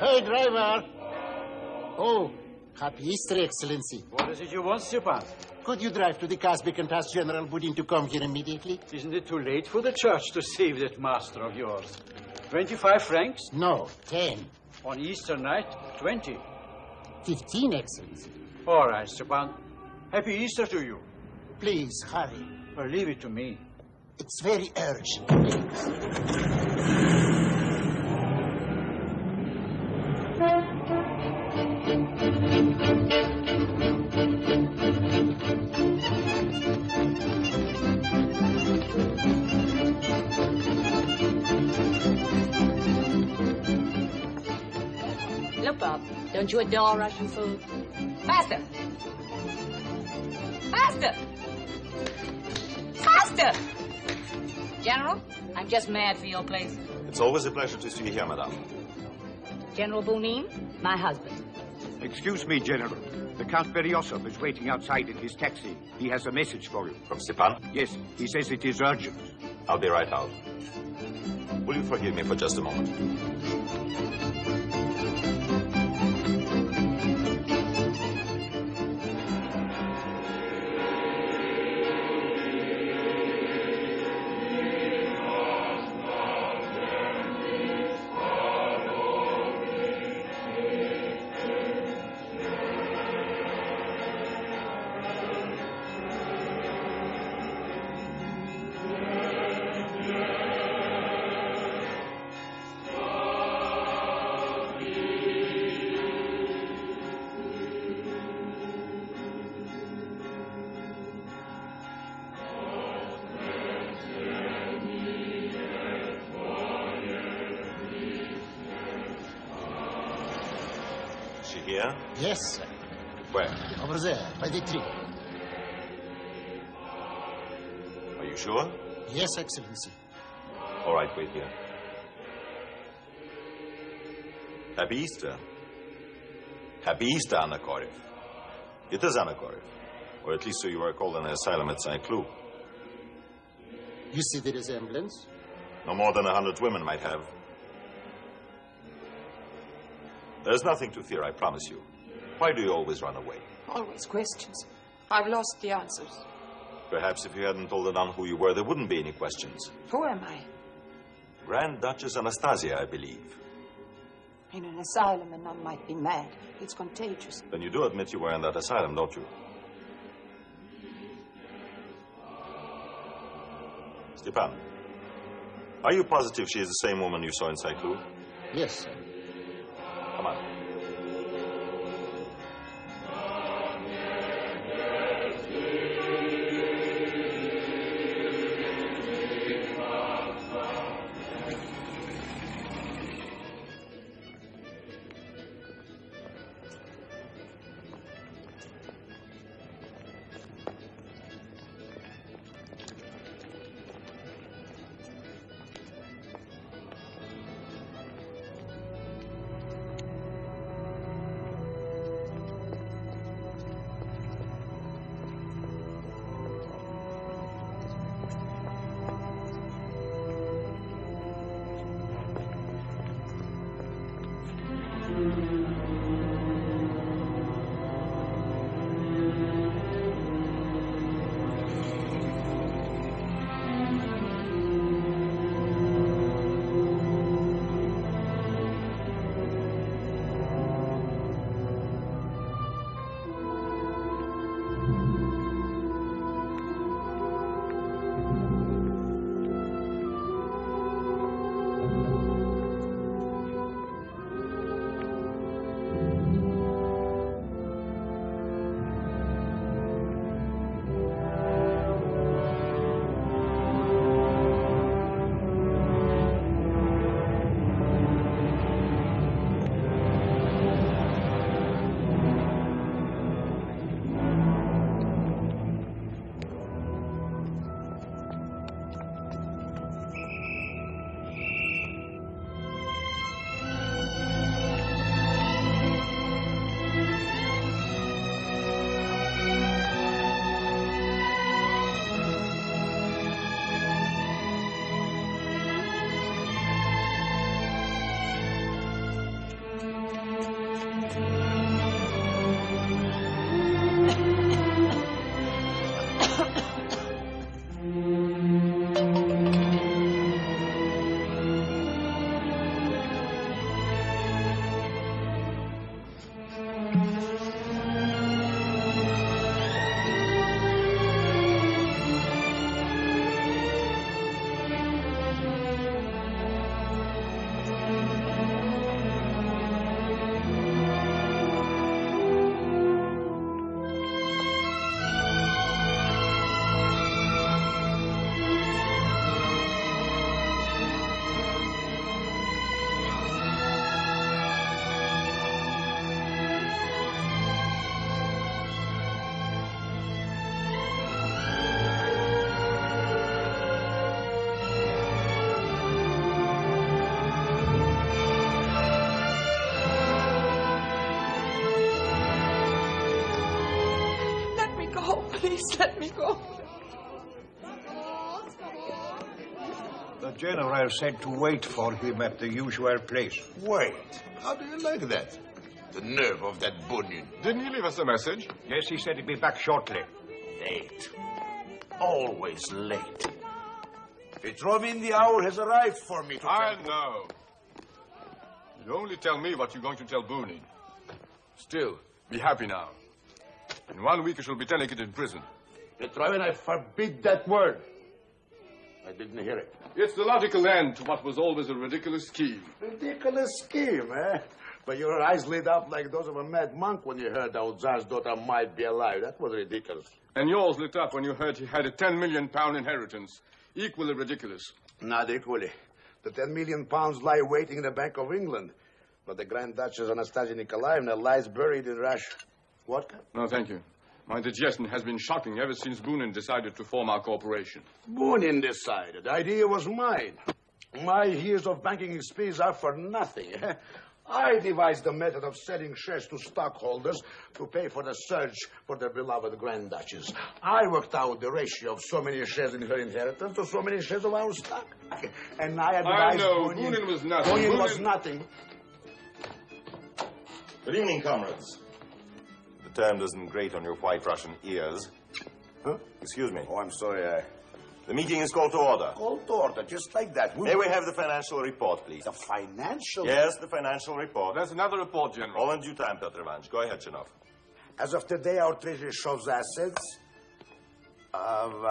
Hey, driver. Oh, happy Easter, Excellency. What is it you want, Stepan? Could you drive to the Kazbek and ask General Budin to come here immediately? Isn't it too late for the church to save that master of yours? 25 francs? No, 10. On Easter night, 20. 15, Excellency. All right, Stepan. Happy Easter to you. Please, hurry. Or leave it to me. It's very urgent, please. Look, Bob, don't you adore Russian food? Faster! Faster! Faster! General, I'm just mad for your place. It's always a pleasure to see you here, madame. General Bunin, my husband. Excuse me, General. The Count Beryosov is waiting outside in his taxi. He has a message for you. From Stepan? Yes, he says it is urgent. I'll be right out. Will you forgive me for just a moment? Here? Yes, sir. Where? Over there, by the tree. Are you sure? Yes, Excellency. All right, wait here. Happy Easter. Happy Easter, Anna Korev. It is Anna Korev. Or at least so you are called in an asylum at Saint-Cloud. You see the resemblance? No more than 100 women might have. There's nothing to fear, I promise you. Why do you always run away? Always questions. I've lost the answers. Perhaps if you hadn't told the nun who you were, there wouldn't be any questions. Who am I? Grand Duchess Anastasia, I believe. In an asylum, a nun might be mad. It's contagious. Then you do admit you were in that asylum, don't you? Stepan, are you positive she is the same woman you saw in Saint-Cloud? Yes, sir. Come on. Oh, please let me go. The general said to wait for him at the usual place. Wait. How do you like that? The nerve of that Bunin. Didn't he leave us a message? Yes, he said he'd be back shortly. Late. Always late. Petrovin, the hour has arrived for me to I tell- know. You only tell me what you're going to tell Bunin. Still, be happy now. In 1 week, you shall be delegate in prison. Petrovin, I forbid that word. I didn't hear it. It's the logical end to what was always a ridiculous scheme. Ridiculous scheme, eh? But your eyes lit up like those of a mad monk when you heard our Tsar's daughter might be alive. That was ridiculous. And yours lit up when you heard he had a 10 million pound inheritance. Equally ridiculous. Not equally. The 10 million pounds lie waiting in the Bank of England. But the Grand Duchess Anastasia Nikolaevna lies buried in Russia. Vodka? No, thank you. My digestion has been shocking ever since Bunin decided to form our corporation. Bunin decided. The idea was mine. My years of banking experience are for nothing. I devised the method of selling shares to stockholders to pay for the search for the beloved Grand Duchess. I worked out the ratio of so many shares in her inheritance to so many shares of our stock. And I advised I know. Bunin. Bunin was nothing. Bunin Bunin was nothing. Good evening, comrades. The term doesn't grate on your white Russian ears. Huh? Excuse me. Oh, I'm sorry. The meeting is called to order. Called to order, just like that. May we have the financial report, please? The financial... Yes, the financial report. There's another report, General. All in due time, Petr Ivanovich. Go ahead, Chinov. As of today, our treasury shows assets of,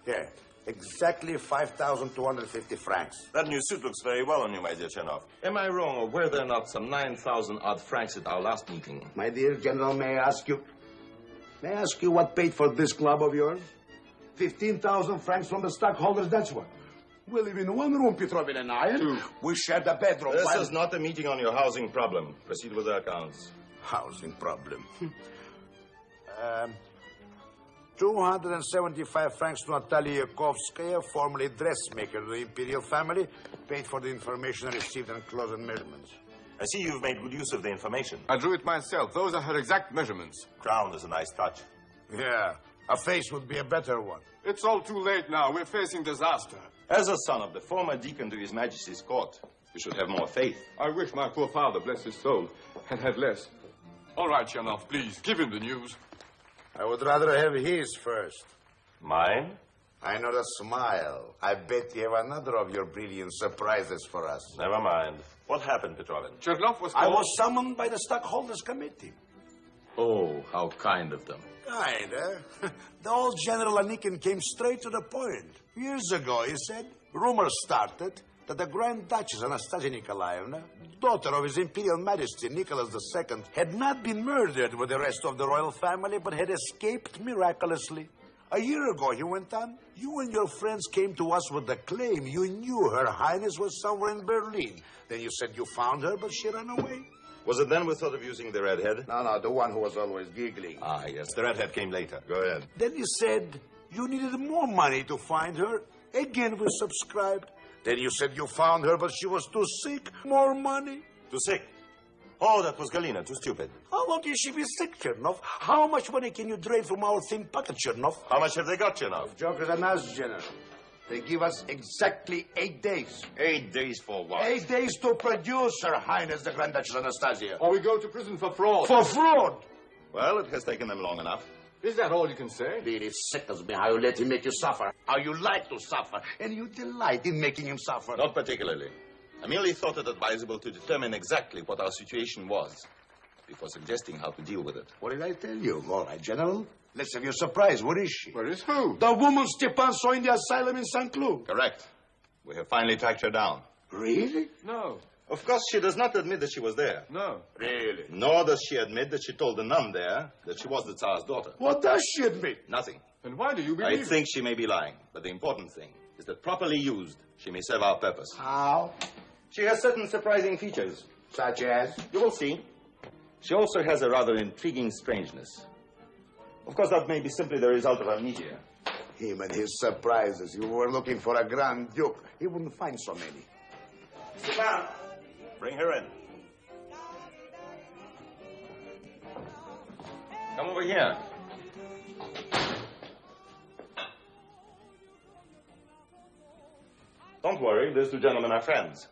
here, exactly 5,250 francs. That new suit looks very well on you, my dear Chinov. Am I wrong, or were there not some 9,000 odd francs at our last meeting? My dear General, may I ask you what paid for this club of yours? 15,000 francs from the stockholders, that's what. We live in one room, Petrovin and I, and Two. we share the bedroom. This Why- is not a meeting on your housing problem. Proceed with the accounts. Housing problem. 275 francs to Natalia Yakovskaya, formerly dressmaker of the Imperial family, paid for the information received and closet measurements. I see you've made good use of the information. I drew it myself. Those are her exact measurements. Crown is a nice touch. Yeah, a face would be a better one. It's all too late now. We're facing disaster. As a son of the former deacon to His Majesty's court, you should have more faith. I wish my poor father, bless his soul, had had less. All right, Chernoff, please, give him the news. I would rather have his first. Mine? I know the smile. I bet you have another of your brilliant surprises for us. Never mind. What happened, Petrovin? Chernov was I called... was summoned by the stockholders committee. Oh, how kind of them. Kinda. The old General Anikin came straight to the point. Years ago, he said, rumors started that the Grand Duchess Anastasia Nikolaevna, daughter of His Imperial Majesty Nicholas II, had not been murdered with the rest of the royal family, but had escaped miraculously. A year ago, he went on, you and your friends came to us with the claim you knew Her Highness was somewhere in Berlin. Then you said you found her, but she ran away. Was it then we thought of using the redhead? No, the one who was always giggling. Ah, yes. The redhead came later. Go ahead. Then you said you needed more money to find her. Again, we subscribed. Then you said you found her, but she was too sick. More money. Too sick. Oh, that was Galina. Too stupid. How long can she be sick, Chernov? How much money can you drain from our thin pocket, Chernov? How much have they got, Chinov? Jokers and us, General. They give us exactly 8 days. 8 days for what? 8 days to produce Her Highness the Grand Duchess Anastasia. Or we go to prison for fraud. For fraud! Well, it has taken them long enough. Is that all you can say? It sickens me how you let him make you suffer. How you like to suffer. And you delight in making him suffer. Not particularly. I merely thought it advisable to determine exactly what our situation was before suggesting how to deal with it. What did I tell you? All right, General. Let's have your surprise. Where is she? Where is who? The woman Stepan saw in the asylum in St. Cloud. Correct. We have finally tracked her down. Really? No. Of course, she does not admit that she was there. No. Really? Nor does she admit that she told the nun there that she was the Tsar's daughter. What does she admit? Nothing. And why do you I believe it? think she may be lying, but the important thing is that properly used, she may serve our purpose. How? She has certain surprising features. Such as? You will see. She also has a rather intriguing strangeness. Of course, that may be simply the result of amnesia. Him and his surprises. You were looking for a Grand Duke. He wouldn't find so many. Stepan, bring her in. Come over here. Don't worry, these two gentlemen are friends.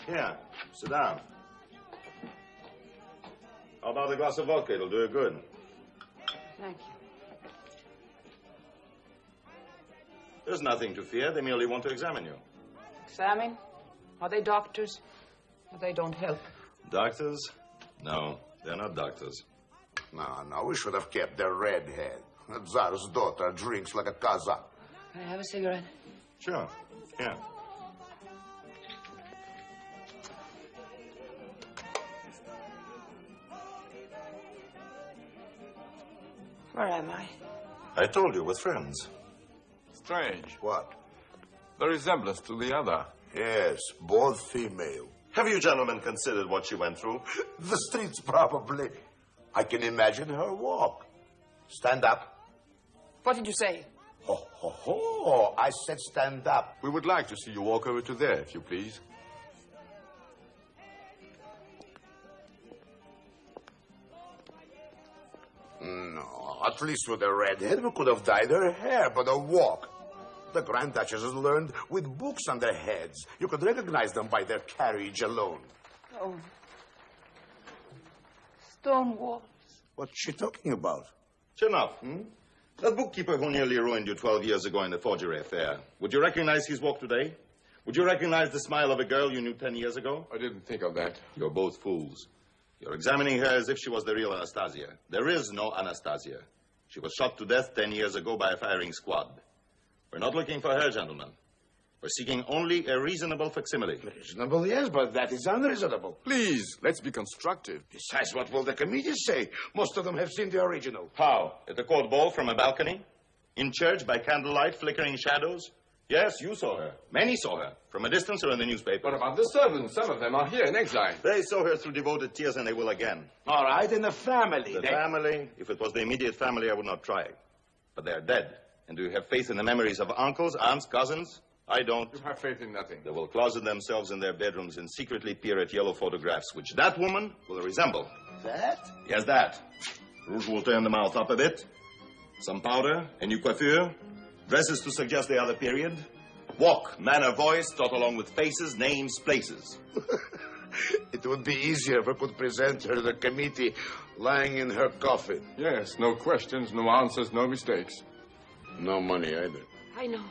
Here, sit down. How about a glass of vodka? It'll do you good. Thank you. There's nothing to fear. They merely want to examine you. Examine? Are they doctors? Or they don't help? Doctors? No, they're not doctors. No, we should have kept the redhead. The Tsar's daughter drinks like a Kazakh. Can I have a cigarette? Sure, here. Where am I? I told you, with friends. Strange. What? The resemblance to the other. Yes, both female. Have you gentlemen considered what she went through? The streets, probably. I can imagine her walk. Stand up. What did you say? Ho, ho, ho. I said stand up. We would like to see you walk over to there, if you please. No, at least with the redhead, we could have dyed her hair, but a walk. The Grand Duchesses learned with books on their heads. You could recognize them by their carriage alone. Stone. Stone walls. What's she talking about? Chin up. That bookkeeper who nearly ruined you 12 years ago in the forgery affair. Would you recognize his walk today? Would you recognize the smile of a girl you knew 10 years ago? I didn't think of that. You're both fools. You're examining her as if she was the real Anastasia. There is no Anastasia. She was shot to death 10 years ago by a firing squad. We're not looking for her, gentlemen. We're seeking only a reasonable facsimile. Reasonable, yes, but that is unreasonable. Please, let's be constructive. Besides, what will the committee say? Most of them have seen the original. How? At the court ball from a balcony? In church by candlelight, flickering shadows? Yes, you saw her. Many saw her. From a distance or in the newspaper. What about the servants? Some of them are here in exile. They saw her through devoted tears, and they will again. All right, in the family. The family, if it was the immediate family, I would not try. But they are dead. And do you have faith in the memories of uncles, aunts, cousins? I don't. You have faith in nothing. They will closet themselves in their bedrooms and secretly peer at yellow photographs, which that woman will resemble. That? Yes, that. Rouge will turn the mouth up a bit. Some powder, a new coiffure, dresses to suggest the other period. Walk, manner, voice, taught along with faces, names, places. It would be easier if we could present her to the committee lying in her coffin. Yes, no questions, no answers, no mistakes. No money either. I know.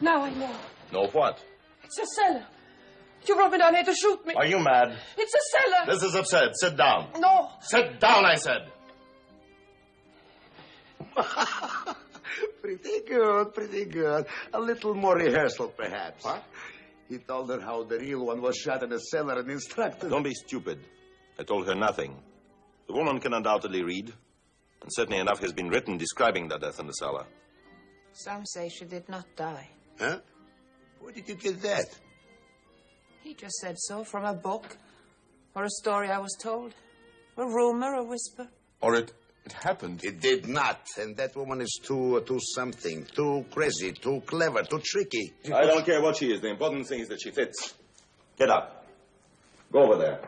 Now I know. Know what? It's a cellar. You brought me down here to shoot me. Are you mad? It's a cellar. This is absurd. Sit down. No. Sit down, I said. Pretty good, pretty good. A little more rehearsal, perhaps. What? He told her how the real one was shot in a cellar and instructed... Don't be stupid. I told her nothing. The woman can undoubtedly read. And certainly enough has been written describing the death in the cellar. Some say she did not die. Huh? Where did you get that? He just said so from a book. Or a story I was told. A rumor, a whisper. Or it happened. It did not. And that woman is too something. Too crazy, too clever, too tricky. I don't care what she is. The important thing is that she fits. Get up. Go over there.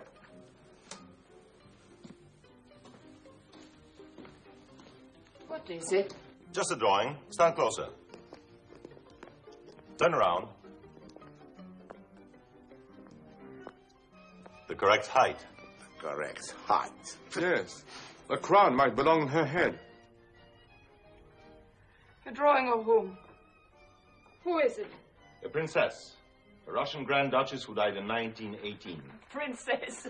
What is it? Just a drawing. Stand closer. Turn around. The correct height. Correct. Height. Yes. The crown might belong on her head. A drawing of whom? Who is it? A princess. A Russian Grand Duchess who died in 1918. Princess.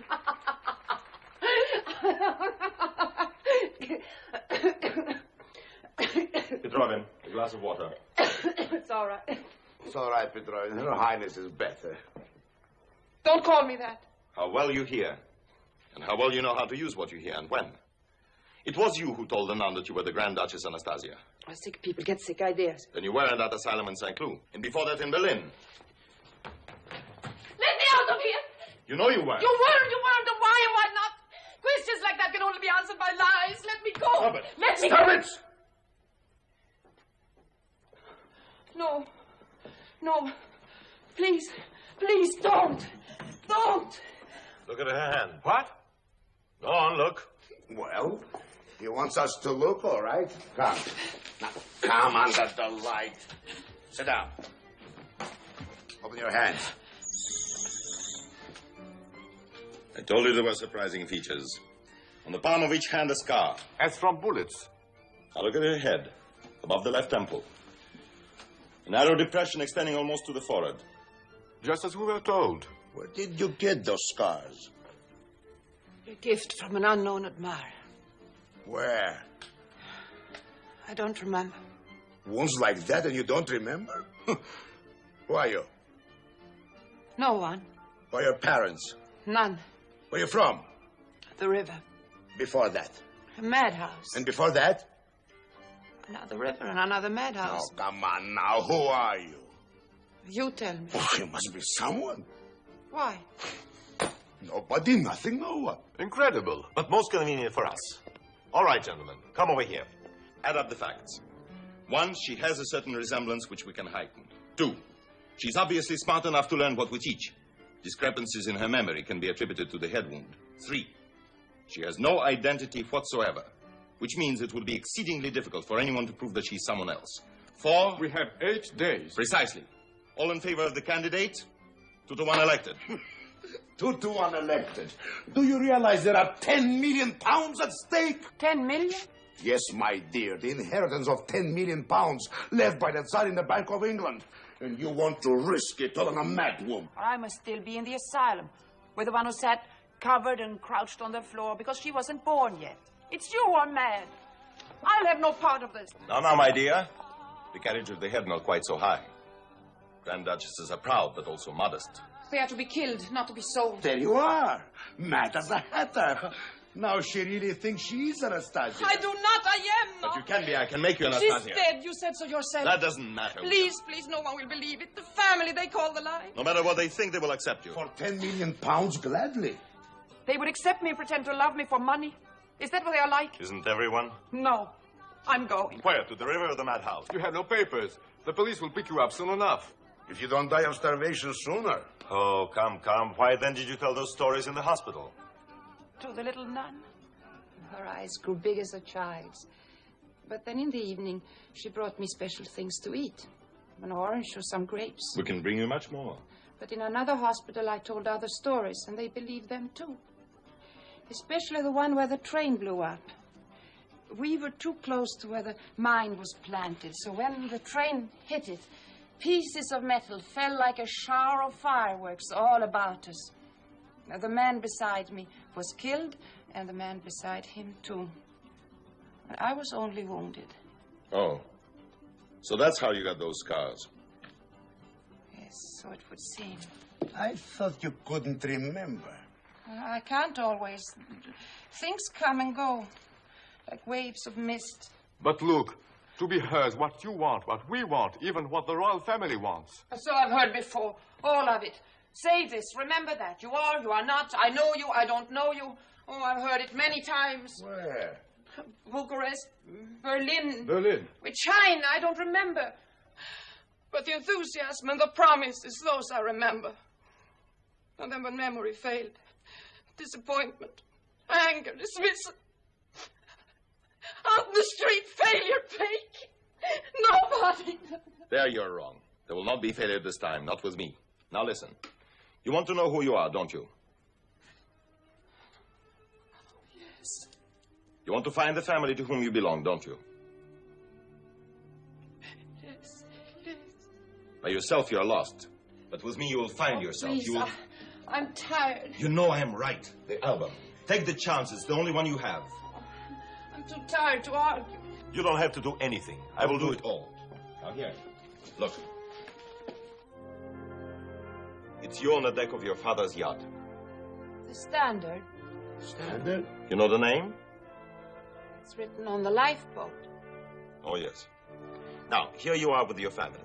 Petrovin, a glass of water. It's all right. It's all right, Petrovna. Her Highness is better. Don't call me that. How well you hear. And how well you know how to use what you hear and when. It was you who told the nun that you were the Grand Duchess Anastasia. Sick people get sick ideas. Then you were in that asylum in St. Cloud. And before that in Berlin. Let me out of here! You know you were. You weren't, and why and why not? Questions like that can only be answered by lies. Let me go. Stop it. Let me Stop go. it! No. No. Please. Please, don't. Don't. Look at her hand. What? Go on, look. Well, He wants us to look, all right? Come. Now, come under the light. Sit down. Open your hands. I told you there were surprising features. On the palm of each hand, a scar. As from bullets. Now look at her head, above the left temple. A narrow depression extending almost to the forehead. Just as we were told. Where did you get those scars? A gift from an unknown admirer. Where? I don't remember. Wounds like that and you don't remember? Who are you? No one. Who are your parents? None. Where are you from? The river. Before that? A madhouse. And before that? Another river and another madhouse. Oh, come on now. Who are you? You tell me. Oh, you must be someone. Why? Nobody, nothing, no one. Incredible. But most convenient for us. All right, gentlemen, come over here. Add up the facts. 1, she has a certain resemblance which we can heighten. 2, she's obviously smart enough to learn what we teach. Discrepancies in her memory can be attributed to the head wound. 3, she has no identity whatsoever, which means it will be exceedingly difficult for anyone to prove that she's someone else. 4, We have 8 days. precisely. All in favor of the candidate? 2 to 1 elected. 2 to 1 elected. Do you realize there are 10 million pounds at stake? 10 million? Yes, my dear, the inheritance of 10 million pounds left by the Tsar in the Bank of England. And you want to risk it all on a mad woman. I must still be in the asylum with the one who sat covered and crouched on the floor because she wasn't born yet. It's you who are mad. I'll have no part of this. Now, my dear. The carriage of the head not quite so high. Grand Duchesses are proud, but also modest. They are to be killed, not to be sold. There you are, mad as a hatter. Now she really thinks she is Anastasia. I do not. I am not. But you can be. I can make you She's Anastasia. dead. You said so yourself. That doesn't matter. Please, please, no one will believe it. The family, they call the lie. No matter what they think, they will accept you. For 10 million pounds, gladly. They would accept me and pretend to love me for money. Is that what they are like? Isn't everyone? No. I'm going. Where? To the river or the madhouse? You have no papers. The police will pick you up soon enough. If you don't die of starvation sooner. Oh, come. Why then did you tell those stories in the hospital? To the little nun. Her eyes grew big as a child's. But then in the evening, she brought me special things to eat. An orange or some grapes. We can bring you much more. But in another hospital, I told other stories, and they believed them too. Especially the one where the train blew up. We were too close to where the mine was planted, so when the train hit it, pieces of metal fell like a shower of fireworks all about us. Now, the man beside me was killed, and the man beside him, too. I was only wounded. Oh. So that's how you got those scars. Yes, so it would seem. I thought you couldn't remember. I can't always. Things come and go, like waves of mist. But look, to be hers, what you want, what we want, even what the royal family wants. So I've heard before, all of it. Say this, remember that. You are not. I know you, I don't know you. Oh, I've heard it many times. Where? Bucharest, Berlin. Berlin. With China, I don't remember. But the enthusiasm and the promises, those I remember. And then when memory failed, disappointment, anger, dismissal. Out in the street, failure, fake. Nobody. There you're wrong. There will not be failure this time, not with me. Now listen. You want to know who you are, don't you? Yes. You want to find the family to whom you belong, don't you? Yes, yes. By yourself, you're lost. But with me, you will find yourself. Please, You will... I'm tired. You know I am right. The album. Take the chance. It's the only one you have. I'm too tired to argue. You don't have to do anything. I will do it all. Now here. Look. It's you on the deck of your father's yacht. The Standard. Standard? You know the name? It's written on the lifeboat. Oh, yes. Now, here you are with your family.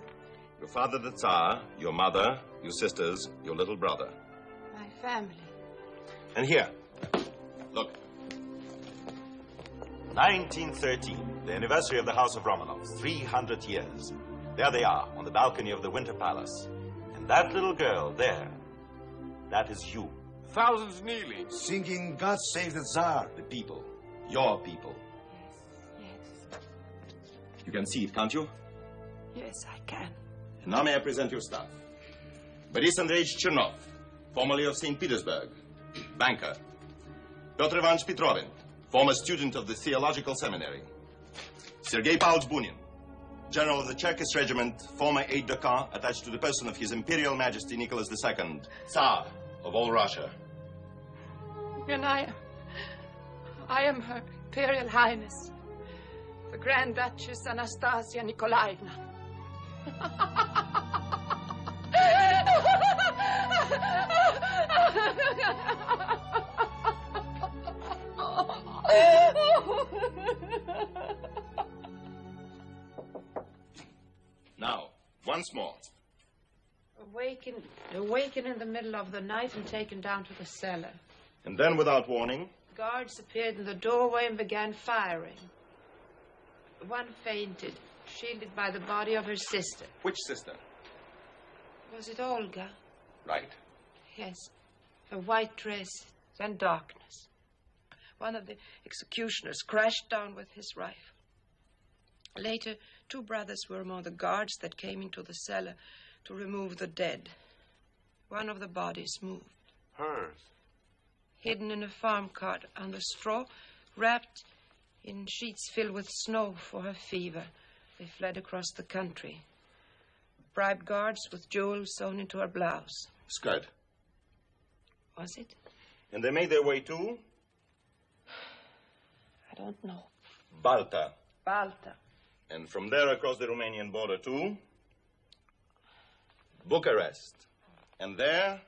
Your father, the Tsar, your mother, your sisters, your little brother. My family. And here, look. 1913, the anniversary of the House of Romanov. 300 years. There they are, on the balcony of the Winter Palace. And that little girl there, that is you. Thousands kneeling. Singing God Save the Tsar. The people. Your people. You can see it, can't you? Yes, I can. And now may I present your staff. Boris Andreevich Chernov, formerly of St. Petersburg, banker. Petr Ivanovich Petrovin, former student of the Theological Seminary. Sergei Pavlovich Bunin, general of the Cherkess Regiment, former aide-de-camp attached to the person of His Imperial Majesty Nicholas II, Tsar of all Russia. And I am Her Imperial Highness, the Grand Duchess Anastasia Nikolaevna. Now, once more. Awaken in the middle of the night and taken down to the cellar. And then, without warning, Guards appeared in the doorway and began firing. One fainted, shielded by the body of her sister. which sister? Was it Olga? Right. Yes. Her white dress, then darkness. One of the executioners crashed down with his rifle. Later, 2 brothers were among the guards that came into the cellar to remove the dead. One of the bodies moved. Hers. Hidden in a farm cart under straw, wrapped in sheets filled with snow for her fever, they fled across the country. Bribed guards with jewels sewn into her blouse. Skirt. Was it? And they made their way to I don't know. Balta. Balta. And from there across the Romanian border to Bucharest. And there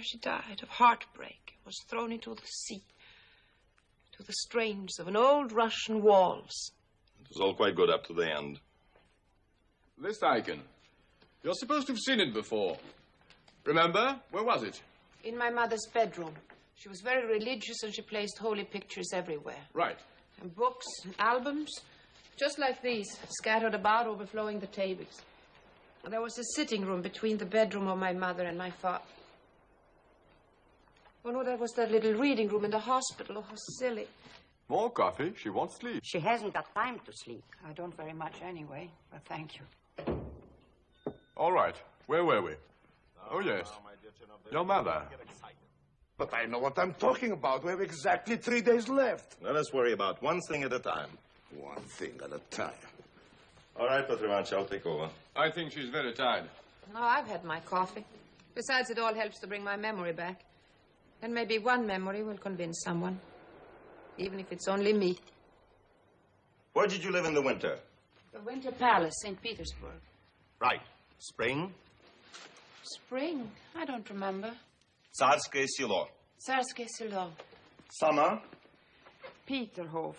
she died of heartbreak, was thrown into the sea, to the strains of an old Russian waltz. it was all quite good up to the end. This icon. You're supposed to have seen it before. Remember? Where was it? In my mother's bedroom. She was very religious and she placed holy pictures everywhere. Right. And books and albums, just like these, scattered about, overflowing the tables. There was a sitting room between the bedroom of my mother and my father. Oh, no, there was that little reading room in the hospital. Oh, how silly. More coffee. She wants sleep. She hasn't got time to sleep. I don't very much anyway, but thank you. All right. Where were we? Oh, yes. Your mother. But I know what I'm talking about. We have exactly 3 days left. Let us worry about one thing at a time. One thing at a time. All right, Petr Ivanovich, I'll take over. I think she's very tired. No, I've had my coffee. Besides, it all helps to bring my memory back. And maybe one memory will convince someone. Even if it's only me. Where did you live in the winter? The Winter Palace, St. Petersburg. Right. Spring? Spring? I don't remember. Tsarskoye Selo. Tsarskoye Selo. Summer? Peterhof.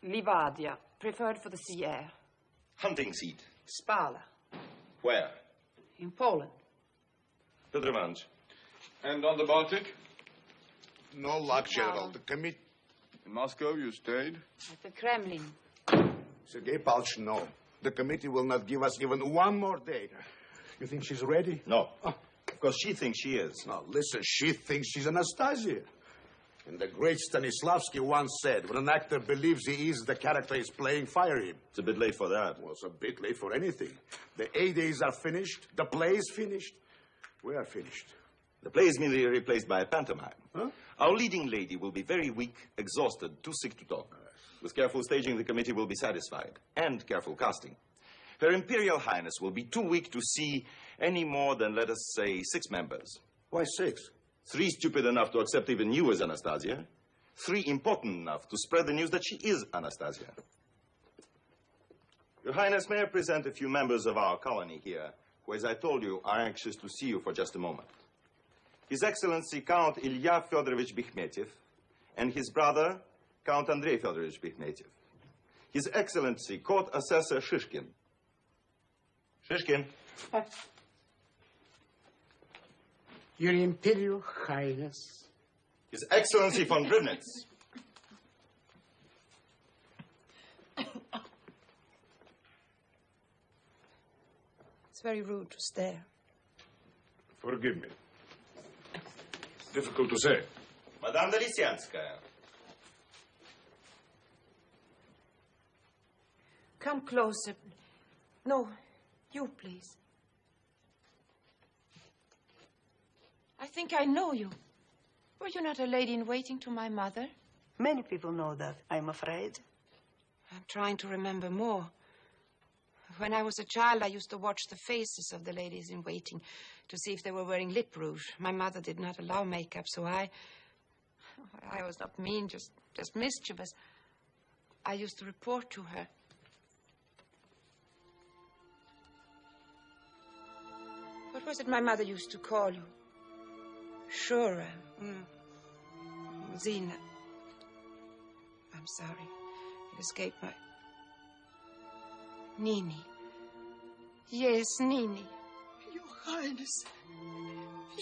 Livadia. Preferred for the sea air. Hunting seat. Spala. Where? In Poland. Petr Ivanovich. And on the Baltic? No luck, General. The committee... In Moscow, you stayed? At the Kremlin. Sergei Pavlovich, no. The committee will not give us even one more day. You think she's ready? No. Because she thinks she is. No, listen, she thinks she's Anastasia. And the great Stanislavski once said, when an actor believes he is the character he's playing, fire him. It's a bit late for that. Well, it's a bit late for anything. The A days are finished. The play is finished. We are finished. The play is merely replaced by a pantomime. Huh? Our leading lady will be very weak, exhausted, too sick to talk. With careful staging, the committee will be satisfied. And careful casting. Her Imperial Highness will be too weak to see any more than, let us say, 6 members. Why 6? 3 stupid enough to accept even you as Anastasia. 3 important enough to spread the news that she is Anastasia. Your Highness, may I present a few members of our colony here, who, as I told you, are anxious to see you for just a moment. His Excellency Count Ilya Fedorovich Bikmetyev and his brother, Count Andrei Fedorovich Bikmetyev. His Excellency Court Assessor Shishkin. Shishkin. Your Imperial Highness. His Excellency von Grivnitz. It's very rude to stare. Forgive me. Difficult to say. Madame de Lisianskaya. Come closer. No, you, please. I think I know you. Were you not a lady-in-waiting to my mother? Many people know that, I'm afraid. I'm trying to remember more. When I was a child, I used to watch the faces of the ladies-in-waiting to see if they were wearing lip rouge. My mother did not allow makeup, so I was not mean, just mischievous. I used to report to her. What was it my mother used to call you? Shura. Zina. I'm sorry. It escaped my... Nini. Yes, Nini. Your Highness.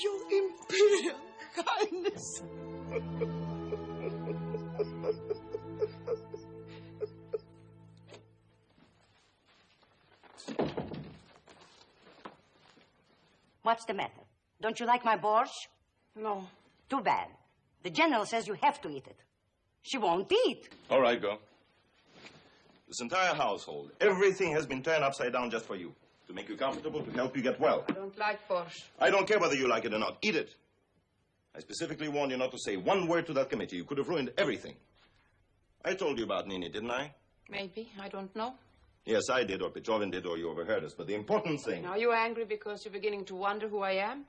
Your Imperial Highness. What's the matter? Don't you like my borscht? No. Too bad. The general says you have to eat it. She won't eat. All right, go. This entire household, everything has been turned upside down just for you. To make you comfortable, to help you get well. I don't like borscht. I don't care whether you like it or not. Eat it. I specifically warned you not to say one word to that committee. You could have ruined everything. I told you about Nini, didn't I? Maybe. I don't know. Yes, I did, or Petrovin did, or you overheard us. But the important thing... Are you angry because you're beginning to wonder who I am?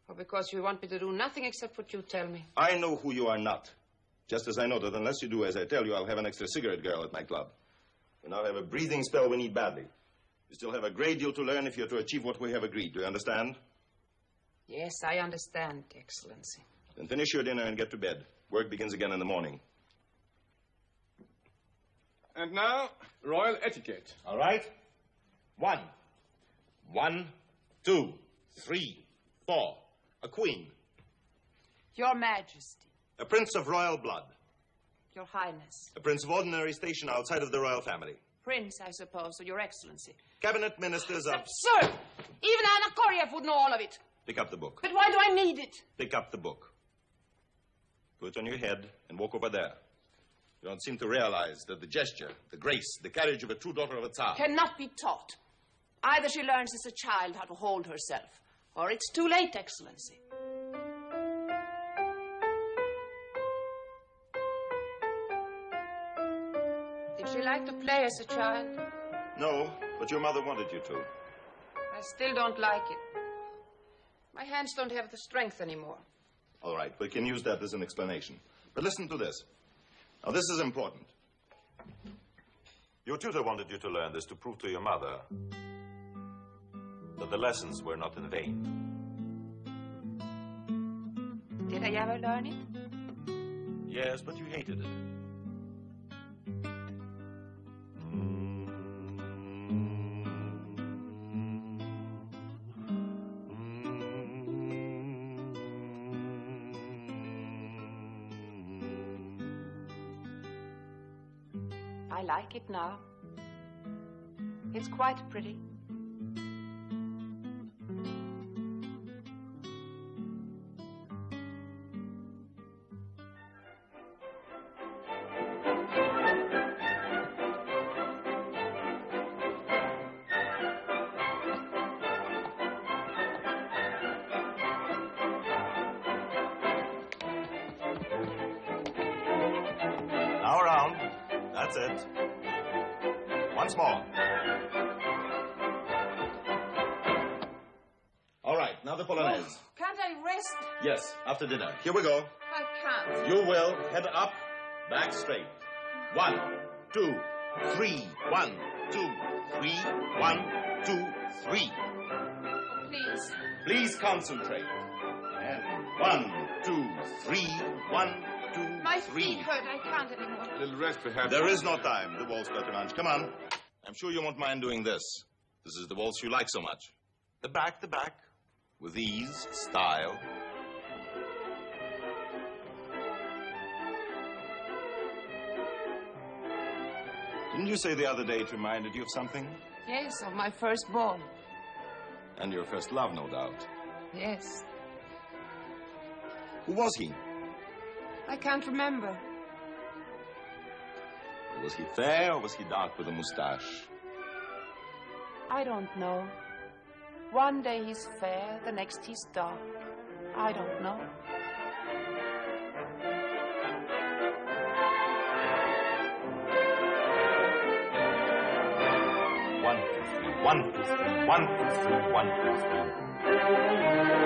Or because you want me to do nothing except what you tell me? I know who you are not. Just as I know that unless you do as I tell you, I'll have an extra cigarette girl at my club. We now have a breathing spell we need badly. You still have a great deal to learn if you're to achieve what we have agreed. Do you understand? Yes, I understand, Excellency. Then finish your dinner and get to bed. Work begins again in the morning. And now, royal etiquette. All right. 1, 2, 3, 4. A queen. Your Majesty. A prince of royal blood. Your Highness. A prince of ordinary station outside of the royal family. Prince, I suppose, or Your Excellency. Cabinet ministers of... Absurd! Even Anna Koryev would know all of it. Pick up the book. But why do I need it? Pick up the book. Put it on your head and walk over there. You don't seem to realize that the gesture, the grace, the carriage of a true daughter of a Tsar... cannot be taught. Either she learns as a child how to hold herself, or it's too late, Excellency. Did she like to play as a child? No, but your mother wanted you to. I still don't like it. My hands don't have the strength anymore. All right, we can use that as an explanation. But listen to this. Now, this is important. Your tutor wanted you to learn this to prove to your mother that the lessons were not in vain. Did I ever learn it? Yes, but you hated it. I like it now. It's quite pretty. Now around. That's it. Once more. All right, now the Polonaise. Oh, can't I rest? Yes, after dinner. Here we go. I can't. You will. Head up, back straight. 1, 2, 3. 1, 2, 3. 1, 2, 3. Please. Please concentrate. And 1, 2, 3. 1, 2, 3. My feet hurt. I can't anymore. A little rest, perhaps. There is no time. The waltz, Bertrand. Come on. I'm sure you won't mind doing this. This is the waltz you like so much. The back, with ease, style. Didn't you say the other day it reminded you of something? Yes, of my first ball. And your first love, no doubt. Yes. Who was he? I can't remember. Was he fair or was he dark with a mustache? I don't know. One day he's fair, the next he's dark. I don't know. One, two, three, 1, 2, 3, 1, 2, 3.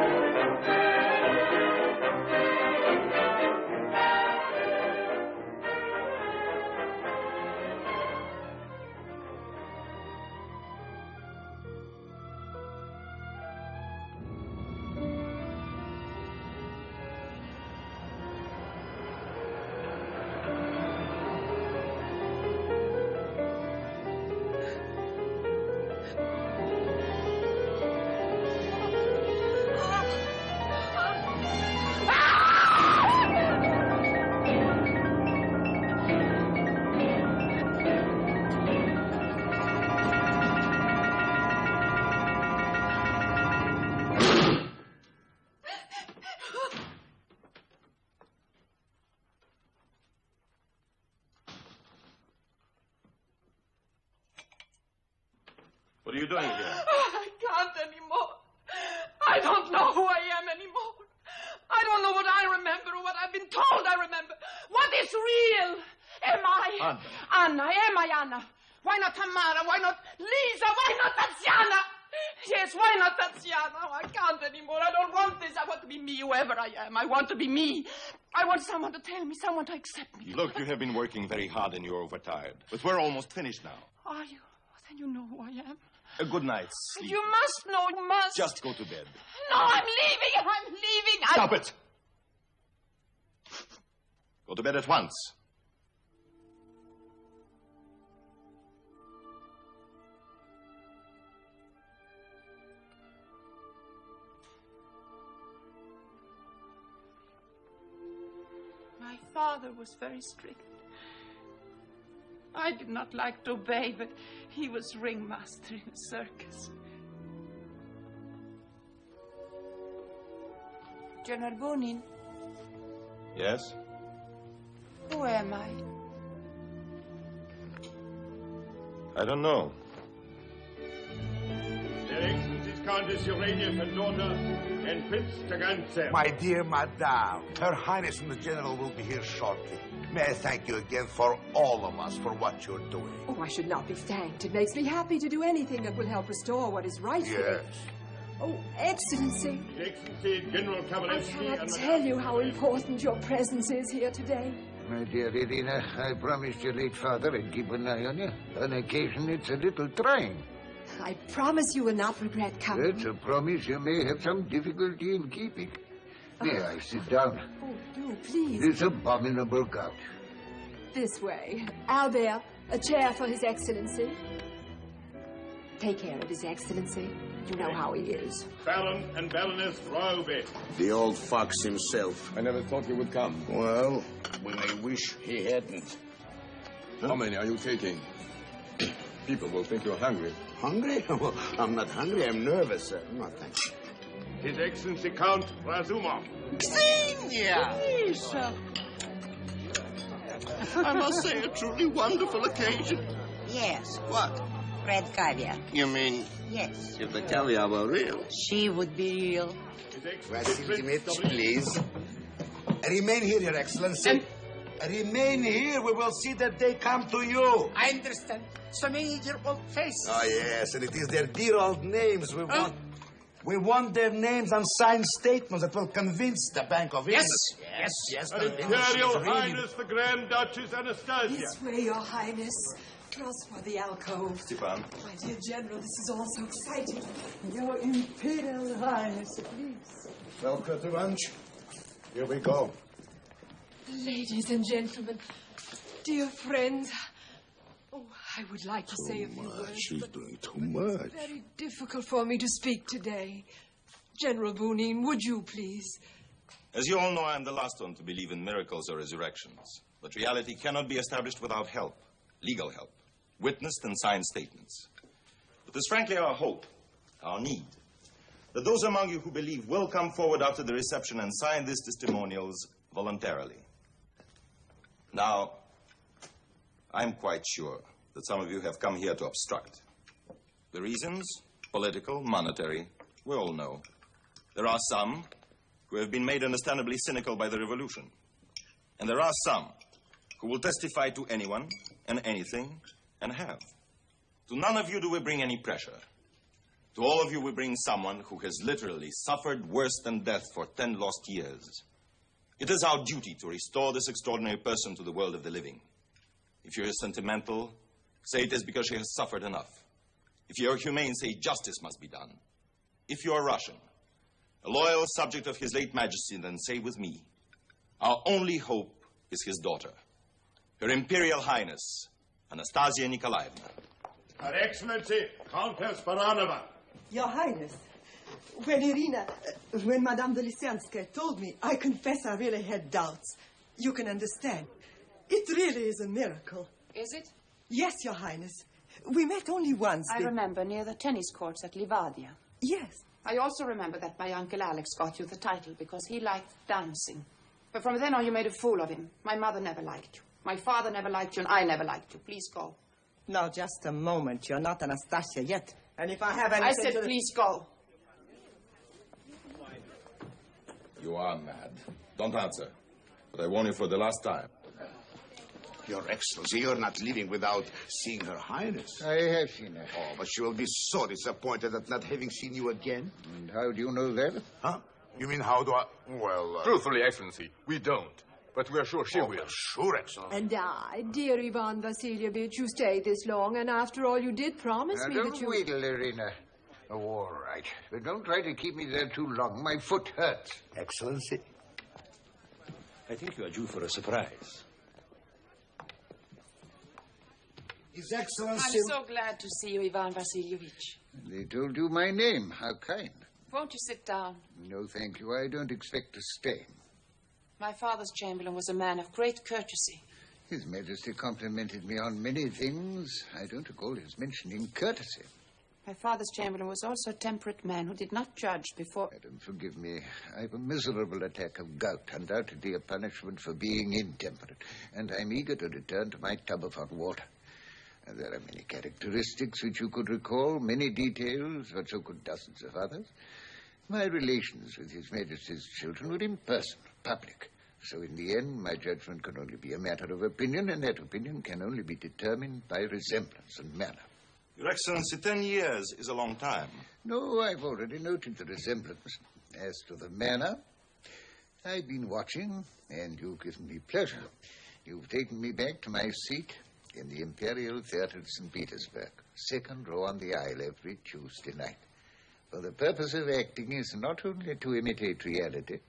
What are you doing here? I can't anymore. I don't know who I am anymore. I don't know what I remember or what I've been told I remember. What is real? Am I? Anna. Am I Anna? Why not Tamara? Why not Lisa? Why not Tatiana? Yes, why not Tatiana? Oh, I can't anymore. I don't want this. I want to be me, whoever I am. I want to be me. I want someone to tell me, someone to accept me. Look, you have been working very hard and you're overtired. But we're almost finished now. Are you? Then you know who I am. A good night's sleep. You must know, you must. Just go to bed. No, I'm leaving. Stop it! Go to bed at once. My father was very strict. I did not like to obey, but he was ringmaster in a circus. General Bunin. Yes? Who am I? I don't know. Their Excellencies Countess Urania Fedorna and Prince Tagantsev. My dear Madame, Her Highness and the General will be here shortly. May I thank you again for all of us for what you're doing. Oh, I should not be thanked. It makes me happy to do anything that will help restore what is right here. Yes. Oh, Excellency. His Excellency General I Kavalevsky cannot and tell you how important your presence is here today. My dear Irina, I promised your late father I'd keep an eye on you. On occasion, it's a little trying. I promise you will not regret coming. That's a promise you may have some difficulty in keeping. May I sit down? Oh, do, please. This abominable gout. This way. Albert, a chair for His Excellency. Take care of His Excellency. You know how he is. Baron and Baroness Robe. The old fox himself. I never thought he would come. Well, we may wish he hadn't. How many are you taking? People will think you're hungry. Hungry? Well, I'm not hungry. I'm nervous, sir. No, thank you. His Excellency Count Razumov. Xenia! Lisa. I must say, a truly wonderful occasion. Yes. What? Red caviar. You mean Yes. if the caviar were real? She would be real. Vasily Dmitri, please. Remain here, Your Excellency. Remain here. We will see that they come to you. I understand. So many dear old faces. Oh, yes, and it is their dear old names. We want their names on signed statements that will convince the Bank of England. Yes. Her Imperial Highness the Grand Duchess Anastasia. This way, Your Highness. Cross for the alcove. Stepan. My dear General, this is all so exciting. Your Imperial Highness, please. Well, Petrovich, here we go. Ladies and gentlemen, dear friends, oh, I would like to say a few words. She's doing too much. It's very difficult for me to speak today. General Bunin, would you please? As you all know, I am the last one to believe in miracles or resurrections. But reality cannot be established without help, legal help, witnessed and signed statements. It is frankly our hope, our need, that those among you who believe will come forward after the reception and sign these testimonials voluntarily. Now, I'm quite sure that some of you have come here to obstruct. The reasons, political, monetary, we all know. There are some who have been made understandably cynical by the revolution. And there are some who will testify to anyone and anything and have. To none of you do we bring any pressure. To all of you we bring someone who has literally suffered worse than death for 10 lost years. It is our duty to restore this extraordinary person to the world of the living. If you're sentimental, say it is because she has suffered enough. If you're humane, say justice must be done. If you're Russian, a loyal subject of His late Majesty, then say with me, our only hope is his daughter, Her Imperial Highness, Anastasia Nikolaevna. Her Excellency, Countess Baranova. Your Highness, when Madame de Lysyanskaya told me, I confess I really had doubts. You can understand. It really is a miracle. Is it? Yes, Your Highness. We met only once. I remember near the tennis courts at Livadia. Yes. I also remember that my Uncle Alex got you the title because he liked dancing. But from then on, you made a fool of him. My mother never liked you. My father never liked you, and I never liked you. Please go. Now, just a moment. You're not Anastasia yet. And if I have anything I said, please go. You are mad. Don't answer. But I warn you for the last time. Your Excellency, you're not leaving without seeing Her Highness. I have seen her. Oh, but she will be so disappointed at not having seen you again. And how do you know that? Huh? You mean how do I... Well, Truthfully, Excellency, we don't. But we're sure she will. Sure, Excellency. And I, dear Ivan Vasilievich, you stayed this long, and after all, you did promise me that Don't you... wheedle, Irina. Oh, all right. But don't try to keep me there too long. My foot hurts. Excellency. I think you are due for a surprise. His Excellency... I'm so glad to see you, Ivan Vasilievich. They told you my name. How kind. Won't you sit down? No, thank you. I don't expect to stay. My father's chamberlain was a man of great courtesy. His Majesty complimented me on many things. I don't recall his mentioning courtesy. My father's chamberlain was also a temperate man who did not judge before... Madam, forgive me. I've a miserable attack of gout, undoubtedly a punishment for being intemperate. And I'm eager to return to my tub of hot water. And there are many characteristics which you could recall, many details, but so could dozens of others. My relations with His Majesty's children were impersonal, public. So in the end, my judgment can only be a matter of opinion, and that opinion can only be determined by resemblance and manner. Your Excellency, 10 years is a long time. No, I've already noted the resemblance. As to the manner, I've been watching, and you've given me pleasure. You've taken me back to my seat in the Imperial Theatre at St. Petersburg, second row on the aisle every Tuesday night. For the purpose of acting is not only to imitate reality,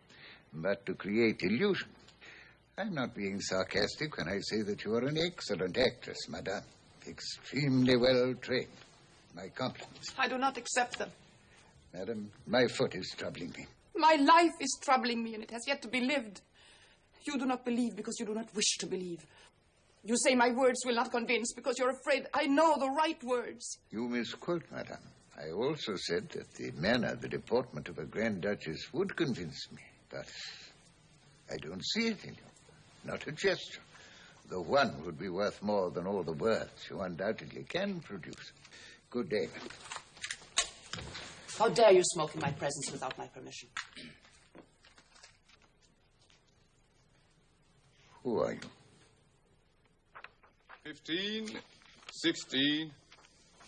but to create illusion. I'm not being sarcastic when I say that you are an excellent actress, madame. Extremely well trained. My compliments. I do not accept them. Madam, my foot is troubling me. My life is troubling me, and it has yet to be lived. You do not believe because you do not wish to believe. You say my words will not convince because you're afraid I know the right words. You misquote, madame. I also said that the manner, the deportment of a Grand Duchess would convince me. But I don't see it in you. Not a gesture. The one would be worth more than all the words you undoubtedly can produce. Good day. How dare you smoke in my presence without my permission? Who are you? 15, 16,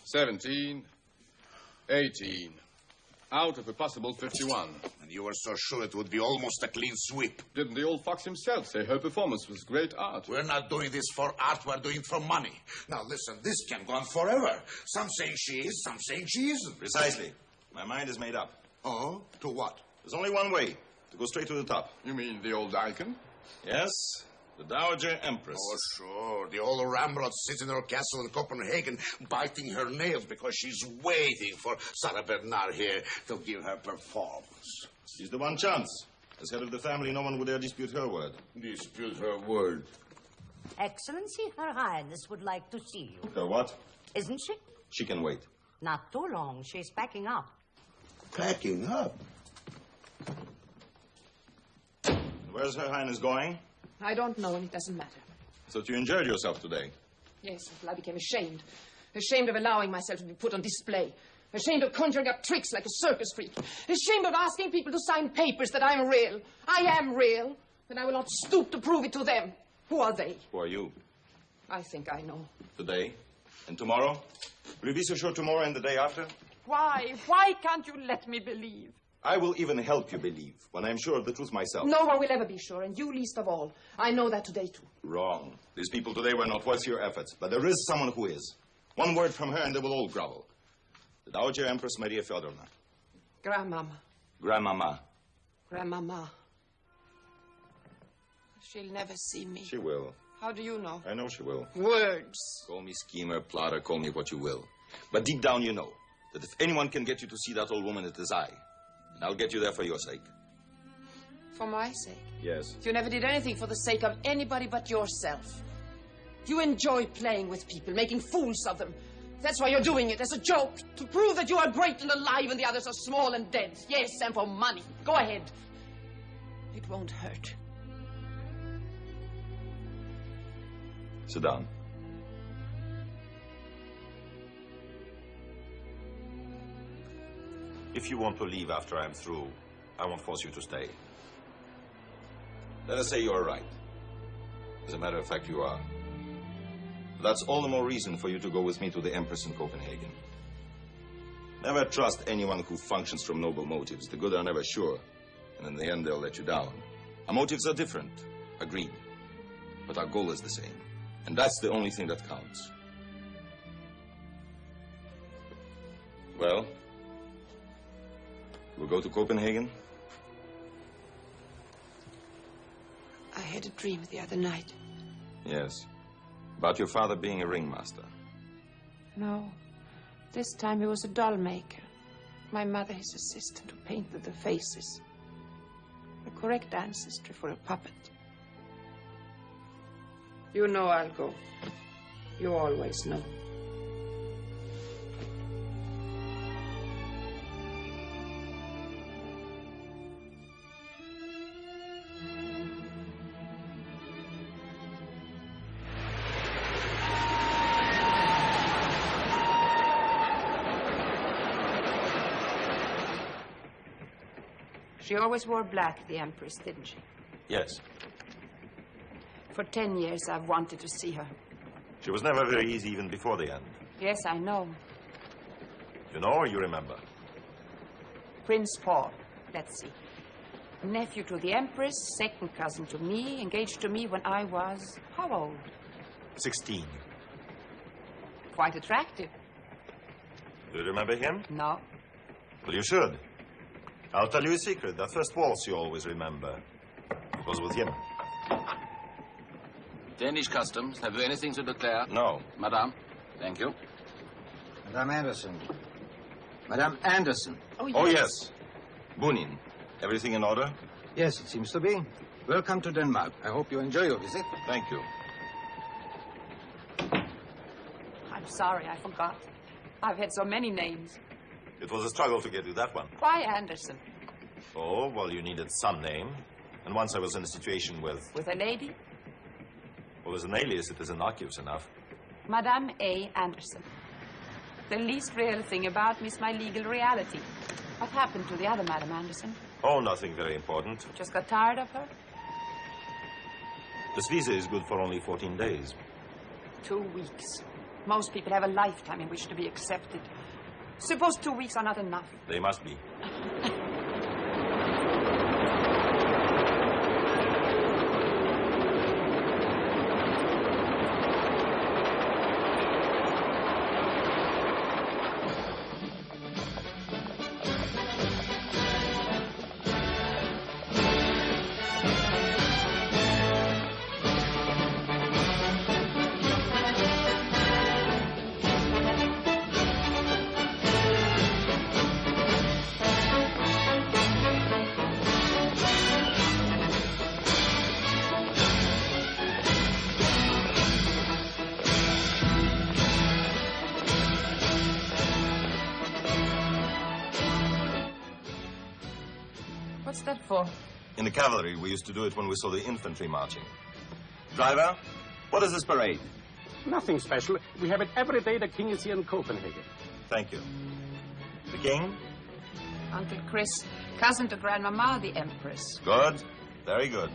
17, 18. Out of a possible 51. And you were so sure it would be almost a clean sweep. Didn't the old fox himself say her performance was great art? We're not doing this for art, we're doing it for money. Now listen, this can go on forever. Some saying she is, some saying she isn't. Precisely. My mind is made up. Oh? To what? There's only one way. To go straight to the top. You mean the old icon? Yes. The Dowager Empress. Oh, sure. The old Ramrod sits in her castle in Copenhagen biting her nails because she's waiting for Sarah Bernard here to give her performance. She's the one chance. As head of the family, no one would dare dispute her word. Dispute her word? Excellency, Her Highness would like to see you. Her what? Isn't she? She can wait. Not too long. She's packing up. Packing up? Where's Her Highness going? I don't know, and it doesn't matter. So you enjoyed yourself today? Yes, until I became ashamed. Ashamed of allowing myself to be put on display. Ashamed of conjuring up tricks like a circus freak. Ashamed of asking people to sign papers that I'm real. I am real. And I will not stoop to prove it to them. Who are they? Who are you? I think I know. Today? And tomorrow? Will you be so sure tomorrow and the day after? Why? Why can't you let me believe? I will even help you believe when I'm sure of the truth myself. No one will ever be sure, and you least of all. I know that today, too. Wrong. These people today were not worth your efforts, but there is someone who is. One word from her and they will all grovel. The Dowager Empress Maria Feodorovna. Grandmama. Grandmama. Grandmama. She'll never see me. She will. How do you know? I know she will. Words. Call me schemer, plotter, call me what you will. But deep down you know that if anyone can get you to see that old woman, it is I. And I'll get you there for your sake. For my sake? Yes. You never did anything for the sake of anybody but yourself. You enjoy playing with people, making fools of them. That's why you're doing it, as a joke, to prove that you are great and alive and the others are small and dead. Yes, and for money. Go ahead. It won't hurt. Sit down. If you want to leave after I'm through, I won't force you to stay. Let us say you are right. As a matter of fact, you are. That's all the more reason for you to go with me to the Empress in Copenhagen. Never trust anyone who functions from noble motives. The good are never sure, and in the end they'll let you down. Our motives are different, agreed. But our goal is the same, and that's the only thing that counts. Well, we'll go to Copenhagen? I had a dream the other night. Yes. About your father being a ringmaster. No. This time he was a doll maker. My mother, his assistant, who painted the faces. The correct ancestry for a puppet. You know I'll go. You always know. She always wore black, the Empress, didn't she? Yes. For 10 years, I've wanted to see her. She was never very easy even before the end. Yes, I know. You know or you remember? Prince Paul. Let's see. Nephew to the Empress, second cousin to me, engaged to me when I was... how old? 16. Quite attractive. Do you remember him? No. Well, you should. I'll tell you a secret. The first waltz you always remember. It was with him. Danish customs. Have you anything to declare? No. Madame, thank you. Madame Anderson. Madame Anderson. Oh, yes. Bunin. Everything in order? Yes, it seems to be. Welcome to Denmark. I hope you enjoy your visit. Thank you. I'm sorry, I forgot. I've had so many names. It was a struggle to get you that one. Why Anderson? Oh, well, you needed some name. And once I was in a situation with... With a lady? Well, as an alias, it is innocuous enough. Madame A. Anderson. The least real thing about me is my legal reality. What happened to the other Madame Anderson? Oh, nothing very important. Just got tired of her? This visa is good for only 14 days. 2 weeks. Most people have a lifetime in which to be accepted. Suppose 2 weeks are not enough. They must be. What's that for? In the cavalry, we used to do it when we saw the infantry marching. Driver, What is this parade? Nothing special. We have it every day the king is here in Copenhagen. Thank you. The king? Uncle Chris, cousin to Grandmama, the Empress. Good. Very good.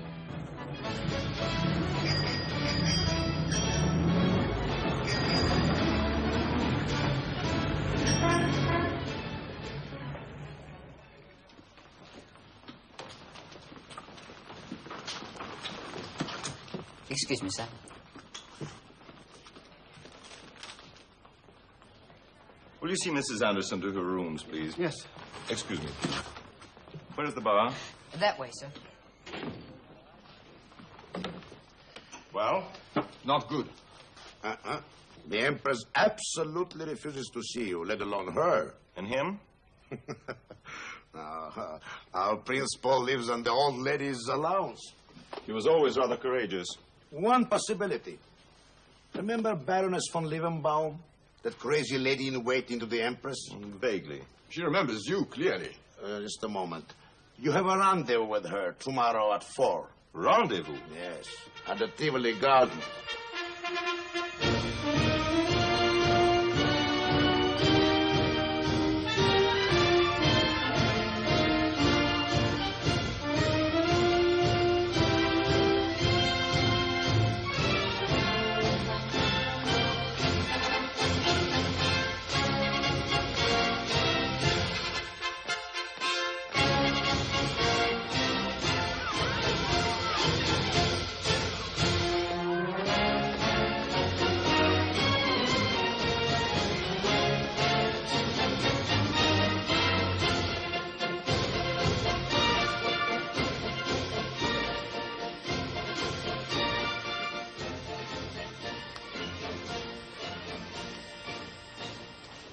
Excuse me, sir. Will you see Mrs. Anderson to her rooms, please? Yes. Excuse me. Where is the bar? That way, sir. Well? Not good. The Empress absolutely refuses to see you, let alone her. And him? Our Prince Paul lives on the old lady's allowance. He was always rather courageous. One possibility. Remember Baroness von Liebenbaum? That crazy lady in waiting to the Empress? Vaguely. She remembers you, clearly. Just a moment. You have a rendezvous with her tomorrow at 4. Rendezvous? Yes, at the Tivoli Garden.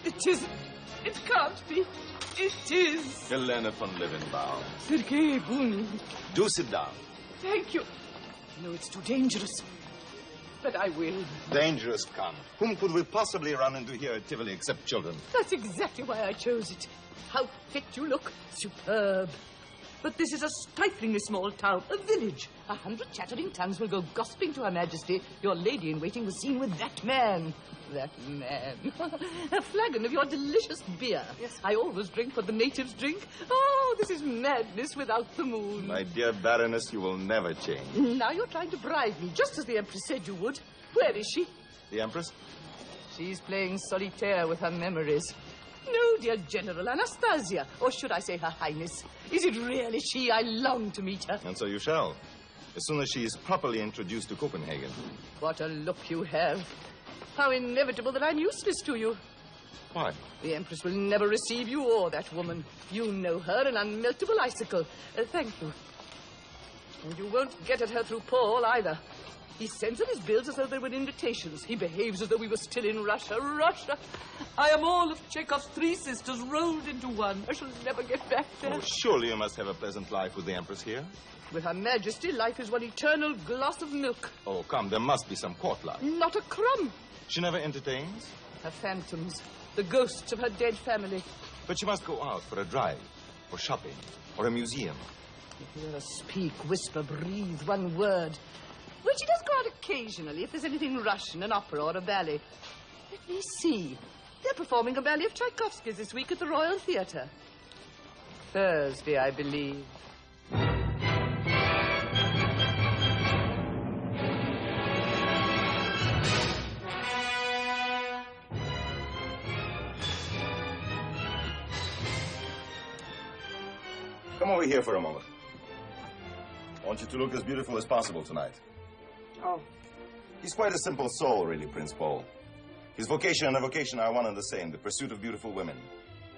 It isn't. It can't be. It is. Helena von Liebenbaum. Sergei Bunin. Do sit down. Thank you. No, it's too dangerous. But I will. Dangerous, come. Whom could we possibly run into here at Tivoli except children? That's exactly why I chose it. How fit you look. Superb. But this is a stiflingly small town, a village. 100 chattering tongues will go gossiping to Her Majesty. Your lady-in-waiting was seen with that man. That man. A flagon of your delicious beer. Yes. I always drink what the natives drink. Oh, this is madness without the moon. My dear Baroness, you will never change. Now you're trying to bribe me, just as the Empress said you would. Where is she? The Empress? She's playing solitaire with her memories. No, dear General Anastasia, or should I say Her Highness. Is it really she? I long to meet her. And so you shall, as soon as she is properly introduced to Copenhagen. What a look you have. How inevitable that I'm useless to you. Why? The Empress will never receive you or that woman. You know her, an unmeltable icicle. Thank you. And you won't get at her through Paul, either. He sends them his bills as though they were invitations. He behaves as though we were still in Russia. Russia! I am all of Chekhov's 3 sisters rolled into one. I shall never get back there. Oh, surely you must have a pleasant life with the Empress here. With Her Majesty, life is one eternal glass of milk. Oh, come, there must be some court life. Not a crumb. She never entertains? Her phantoms, the ghosts of her dead family. But she must go out for a drive, or shopping, or a museum. You hear her speak, whisper, breathe one word. Well, she does go out occasionally if there's anything Russian, an opera or a ballet. Let me see. They're performing a ballet of Tchaikovsky's this week at the Royal Theatre. Thursday, I believe. Come over here for a moment. I want you to look as beautiful as possible tonight. Oh. He's quite a simple soul, really, Prince Paul. His vocation and avocation are one and the same, the pursuit of beautiful women.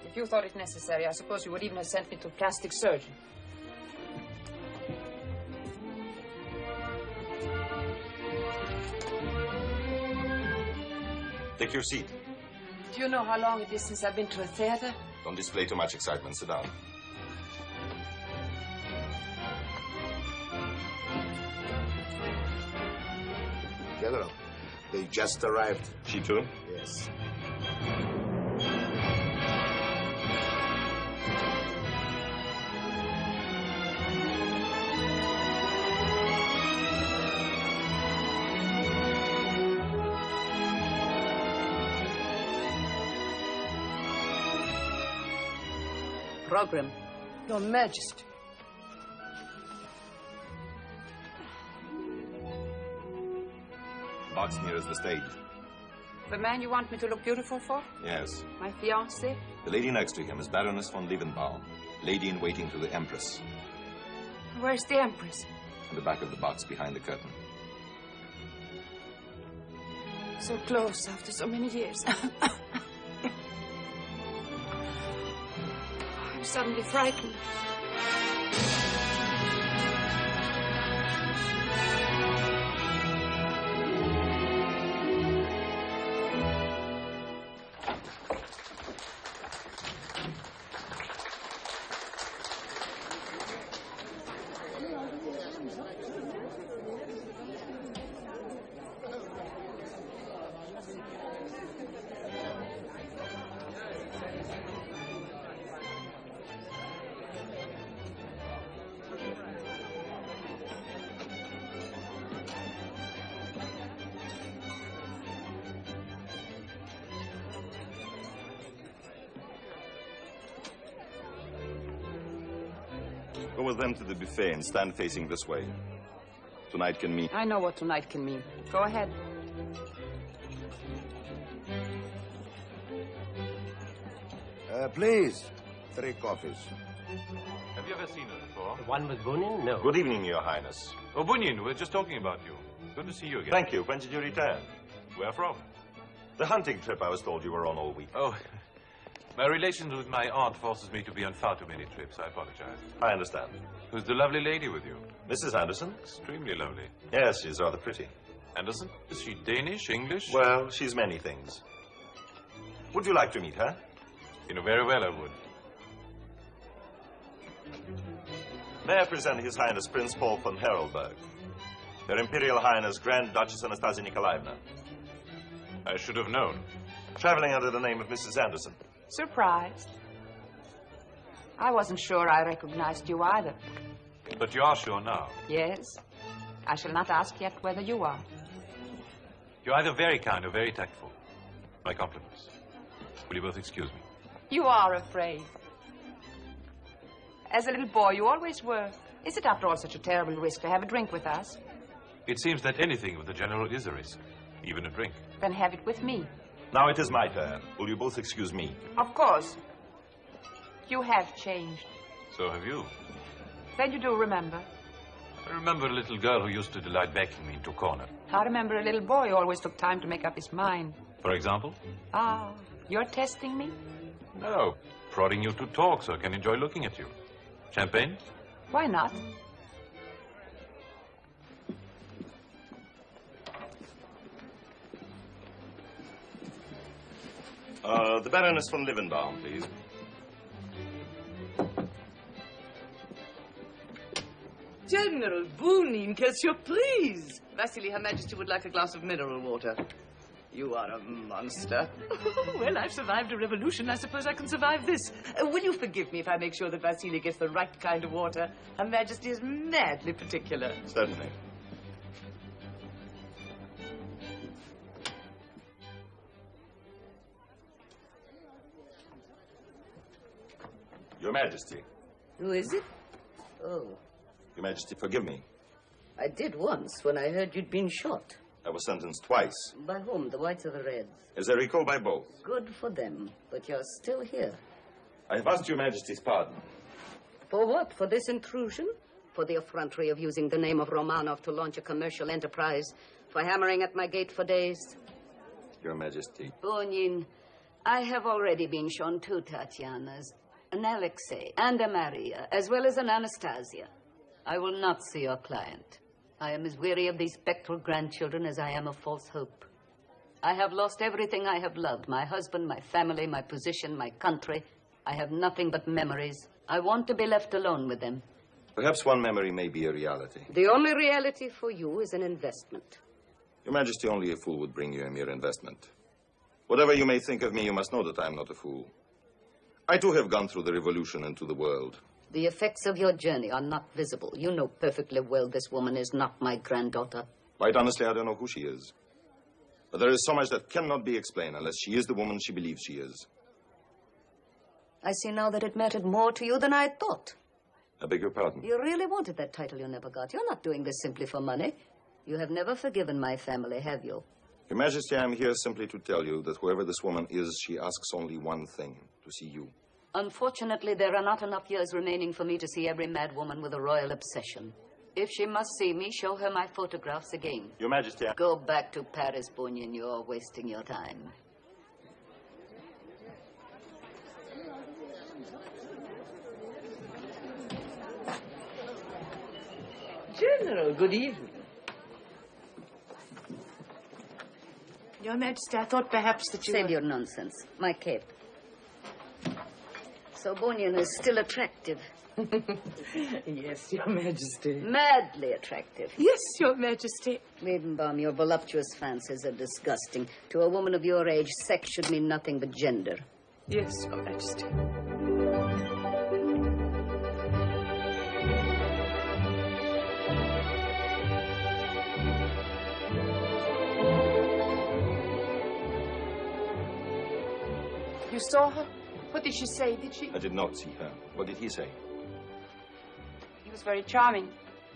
If you thought it necessary, I suppose you would even have sent me to a plastic surgeon. Take your seat. Do you know how long it is since I've been to a theater? Don't display too much excitement. Sit down. General, they just arrived. She too? Yes. program. Your Majesty. Box nearest the stage. The man you want me to look beautiful for? Yes. My fiancé? The lady next to him is Baroness von Liebenbaum, lady in waiting to the Empress. Where's the Empress? In the back of the box behind the curtain. So close after so many years. I'm suddenly frightened. Go with them to the buffet and stand facing this way. Tonight can mean. I know what tonight can mean. Go ahead. Please, 3 coffees. Have you ever seen her before? The one with Bunin? No. Good evening, Your Highness. Oh, Bunin, we're just talking about you. Good to see you again. Thank you. When did you return? Where from? The hunting trip I was told you were on all week. Oh, my relations with my aunt forces me to be on far too many trips. I apologize. I understand. Who's the lovely lady with you? Mrs. Anderson? Extremely lovely. Yes, she's rather pretty. Anderson? Is she Danish, English? Well, she's many things. Would you like to meet her? You know very well I would. May I present His Highness Prince Paul von Herolberg, Her Imperial Highness Grand Duchess Anastasia Nikolaevna. I should have known. Traveling under the name of Mrs. Anderson. Surprised. I wasn't sure I recognized you either. But you are sure now. Yes. I shall not ask yet whether you are. You're either very kind or very tactful. My compliments. Will you both excuse me? You are afraid. As a little boy, you always were. Is it, after all, such a terrible risk to have a drink with us? It seems that anything with the General is a risk, even a drink. Then have it with me. Now it is my turn. Will you both excuse me? Of course. You have changed. So have you. Then you do remember. I remember a little girl who used to delight backing me into a corner. I remember a little boy who always took time to make up his mind. For example? Ah, you're testing me? No, prodding you to talk so I can enjoy looking at you. Champagne? Why not? The Baroness von Liebenbaum, please. General Bunin, qu'est-ce surprise? Vasily, Her Majesty would like a glass of mineral water. You are a monster. Well, I've survived a revolution. I suppose I can survive this. Will you forgive me if I make sure that Vasily gets the right kind of water? Her Majesty is madly particular. Certainly. Your Majesty. Who is it? Oh, Your Majesty, forgive me. I did once when I heard you'd been shot. I was sentenced twice. By whom? The Whites or the Reds? As I recall, by both. Good for them. But you're still here. I have asked Your Majesty's pardon. For what? For this intrusion? For the effrontery of using the name of Romanov to launch a commercial enterprise? For hammering at my gate for days? Your Majesty. Bunin, I have already been shown 2 Tatianas, an Alexei and a Maria, as well as an Anastasia. I will not see your client. I am as weary of these spectral grandchildren as I am of false hope. I have lost everything I have loved, my husband, my family, my position, my country. I have nothing but memories. I want to be left alone with them. Perhaps one memory may be a reality. The only reality for you is an investment. Your Majesty, only a fool would bring you a mere investment. Whatever you may think of me, you must know that I am not a fool. I too have gone through the revolution into the world. The effects of your journey are not visible. You know perfectly well this woman is not my granddaughter. Quite honestly, I don't know who she is. But there is so much that cannot be explained unless she is the woman she believes she is. I see now that it mattered more to you than I had thought. I beg your pardon. You really wanted that title you never got. You're not doing this simply for money. You have never forgiven my family, have you? Your Majesty, I am here simply to tell you that whoever this woman is, she asks only one thing, to see you. Unfortunately, there are not enough years remaining for me to see every mad woman with a royal obsession. If she must see me, show her my photographs again. Your Majesty, Go back to Paris, Bunyan. You're wasting your time. General, good evening. Your Majesty, I thought perhaps that you Save were... your nonsense. My cape. So Bunyan is still attractive. Yes, Your Majesty. Madly attractive. Yes, Your Majesty. Liebenbaum, your voluptuous fancies are disgusting. To a woman of your age, sex should mean nothing but gender. Yes, Your Majesty. You saw her? What did she say? Did she? I did not see her. What did he say? He was very charming.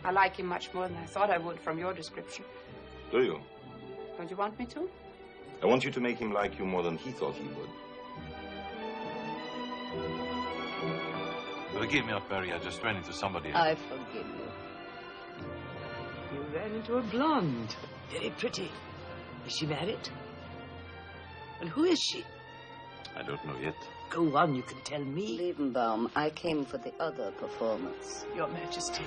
I like him much more than I thought I would from your description. Do you? Don't you want me to? I want you to make him like you more than he thought he would. Forgive me, Barry. I just ran into somebody else. I forgive you. You ran into a blonde. Very pretty. Is she married? And who is she? I don't know yet. Go on, you can tell me. Liebenbaum, I came for the other performance. Your Majesty.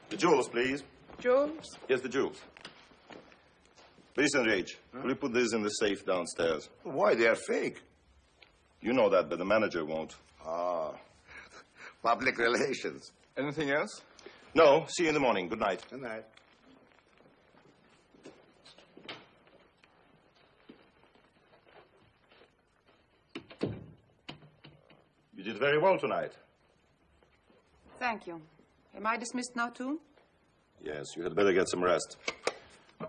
The jewels, please. Jewels? Yes, the jewels. Listen, Rage, will you put these in the safe downstairs? Why? They are fake. You know that, but the manager won't. Ah, public relations. Anything else? No. See you in the morning. Good night. Good night. You did very well tonight. Thank you. Am I dismissed now, too? Yes, you had better get some rest.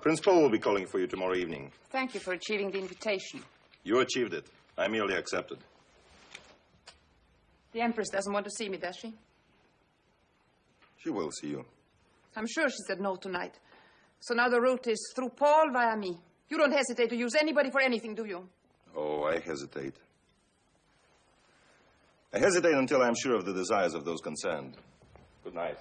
Prince Paul will be calling for you tomorrow evening. Thank you for achieving the invitation. You achieved it. I merely accepted. The Empress doesn't want to see me, does she? She will see you. I'm sure she said no tonight. So now the route is through Paul via me. You don't hesitate to use anybody for anything, do you? Oh, I hesitate. I hesitate until I'm sure of the desires of those concerned. Good night.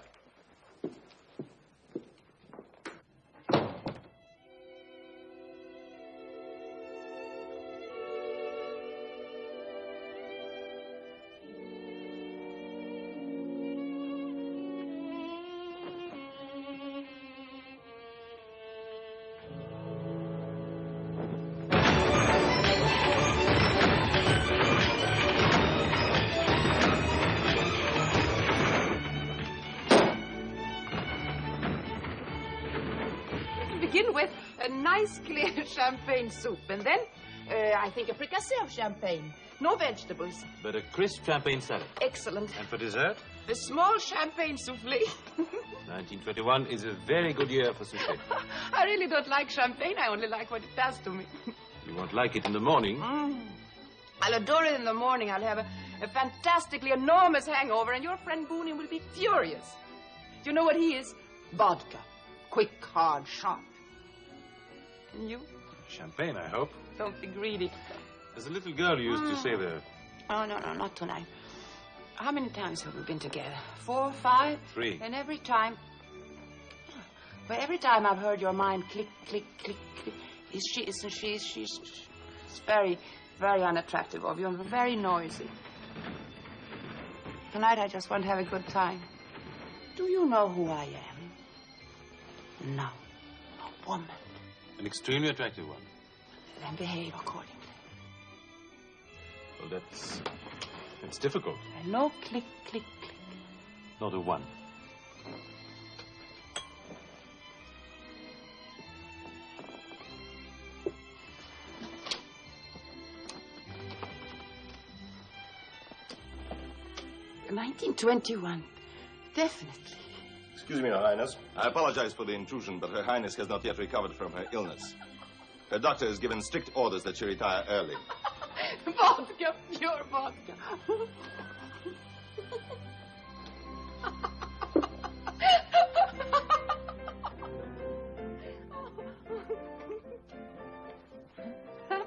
Begin with a nice clear champagne soup, and then I think a fricassee of champagne. No vegetables. But a crisp champagne salad. Excellent. And for dessert? A small champagne souffle. 1921 is a very good year for sushi. I really don't like champagne. I only like what it does to me. You won't like it in the morning. I'll adore it in the morning. I'll have a fantastically enormous hangover, and your friend Boonin will be furious. Do you know what he is? Vodka. Quick, hard, sharp. And you? Champagne, I hope. Don't be greedy. There's a little girl you used to say there. Oh, no, not tonight. How many times have we been together? 4, 5? 3. And every time... But every time I've heard your mind click, click, click, click. Isn't she? She's very, very unattractive of you and very noisy. Tonight I just want to have a good time. Do you know who I am? No. A woman. An extremely attractive one. Then behave accordingly. Well, that's difficult. No click, click, click. Not a one. $19.21. Definitely. Excuse me, Your Highness. I apologize for the intrusion, but Her Highness has not yet recovered from her illness. Her doctor has given strict orders that she retire early. Vodka, pure vodka.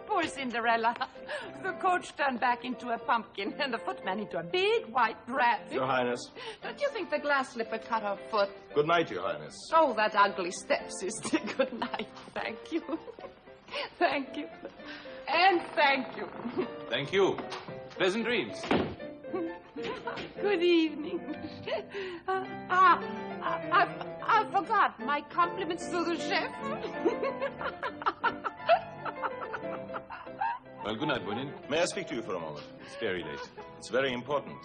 Poor Cinderella. The coach turned back into a pumpkin and the footman into a big white rat. Your Highness. Don't you think the glass slipper cut her foot? Good night, Your Highness. Oh, that ugly stepsister. Good night. Thank you. Thank you. And thank you. Thank you. Pleasant dreams. Good evening. I forgot my compliments to the chef. Well, good night, Bonin. May I speak to you for a moment? It's very late. It's very important.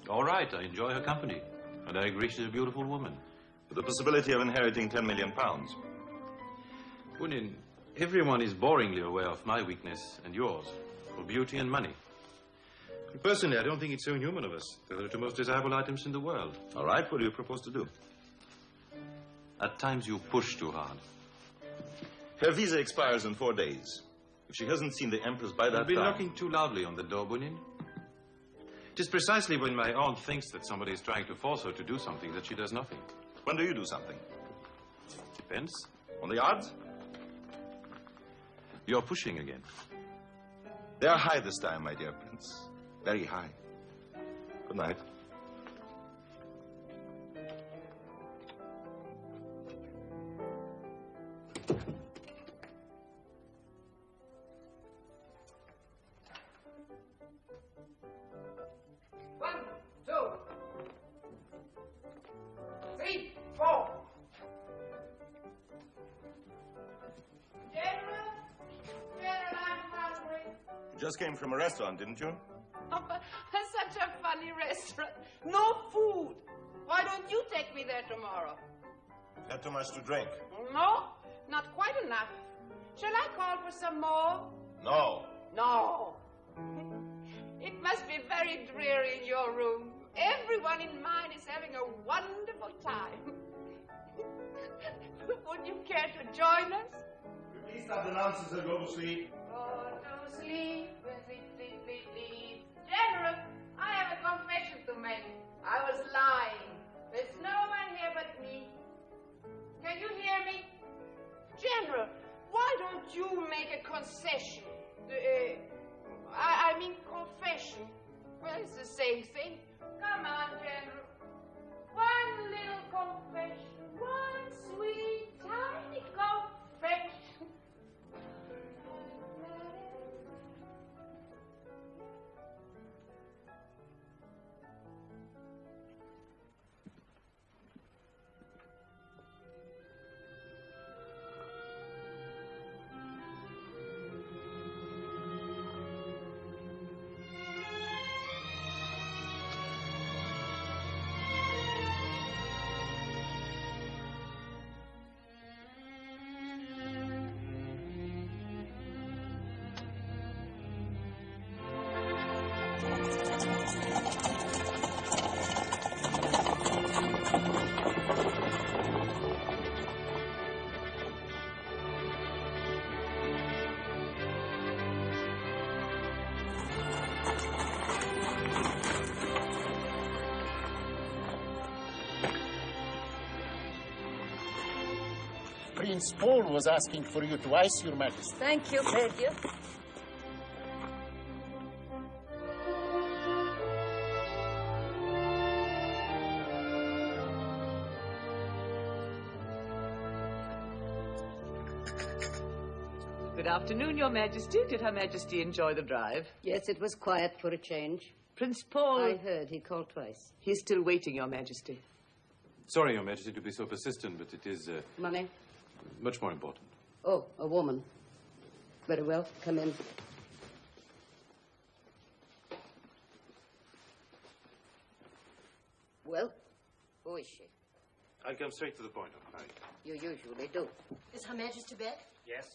All right, I enjoy her company. And I agree she's a beautiful woman. With the possibility of inheriting 10 million pounds. Bonin, everyone is boringly aware of my weakness and yours for beauty and money. Personally, I don't think it's so inhuman of us. They're the two most desirable items in the world. All right, what do you propose to do? At times you push too hard. Her visa expires in 4 days. If she hasn't seen the Empress by that You've been time... knocking too loudly on the door, Bonin. It is precisely when my aunt thinks that somebody is trying to force her to do something that she does nothing. When do you do something? Depends. On the odds? You're pushing again. They are high this time, my dear Prince. Very high. Good night. One, two, 3, 4. General, I'm hungry. You just came from a restaurant, didn't you? Oh, but such a funny restaurant. No food. Why don't you take me there tomorrow? Had too much to drink. No, not quite enough. Shall I call for some more? No. No. It must be very dreary in your room. Everyone in mine is having a wonderful time. Would you care to join us? Please stop the nonsense and go to sleep. Go to sleep, sleep, sleep, sleep, sleep. General, I have a confession to make. I was lying. There's no one here but me. Can you hear me? General, why don't you make a concession? I mean confession. Well, it's the same thing. Come on, General. One little confession. One sweet, tiny confession. Prince Paul was asking for you to ice, Your Majesty. Thank you, thank you. Good afternoon, Your Majesty. Did Her Majesty enjoy the drive? Yes, it was quiet for a change. Prince Paul... I heard he called twice. He's still waiting, Your Majesty. Sorry, Your Majesty, to be so persistent, but it is Money? much more important. Oh, a woman. Very well, come in. Well, who is she? I'll come straight to the point, Your Majesty. You usually do. Is Her Majesty back? Yes.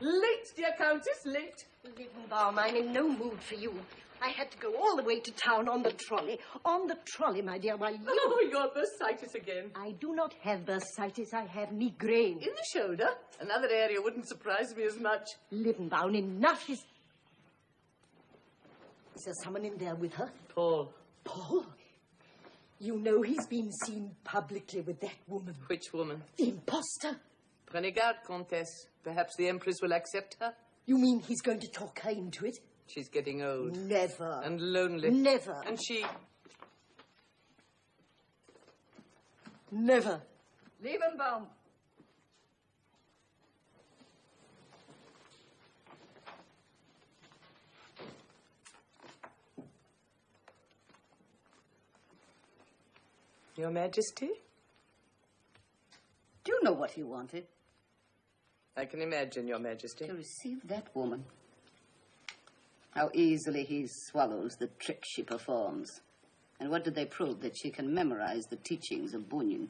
Late, dear Countess, late. Liebenbaum, I'm in no mood for you. I had to go all the way to town on the trolley. On the trolley, my dear, while you... Oh, you're bursitis again. I do not have bursitis. I have migraine. In the shoulder? Another area wouldn't surprise me as much. Liebenbaum, enough is... Is there someone in there with her? Paul. Paul? You know he's been seen publicly with that woman. Which woman? The imposter. Prenez garde, Comtesse. Perhaps the Empress will accept her. You mean he's going to talk her into it? She's getting old. Never. And lonely. Never. And she... Never. Liebenbaum. Your Majesty? Do you know what he wanted? I can imagine, Your Majesty. To receive that woman. How easily he swallows the trick she performs. And what do they prove? That she can memorize the teachings of Bunin.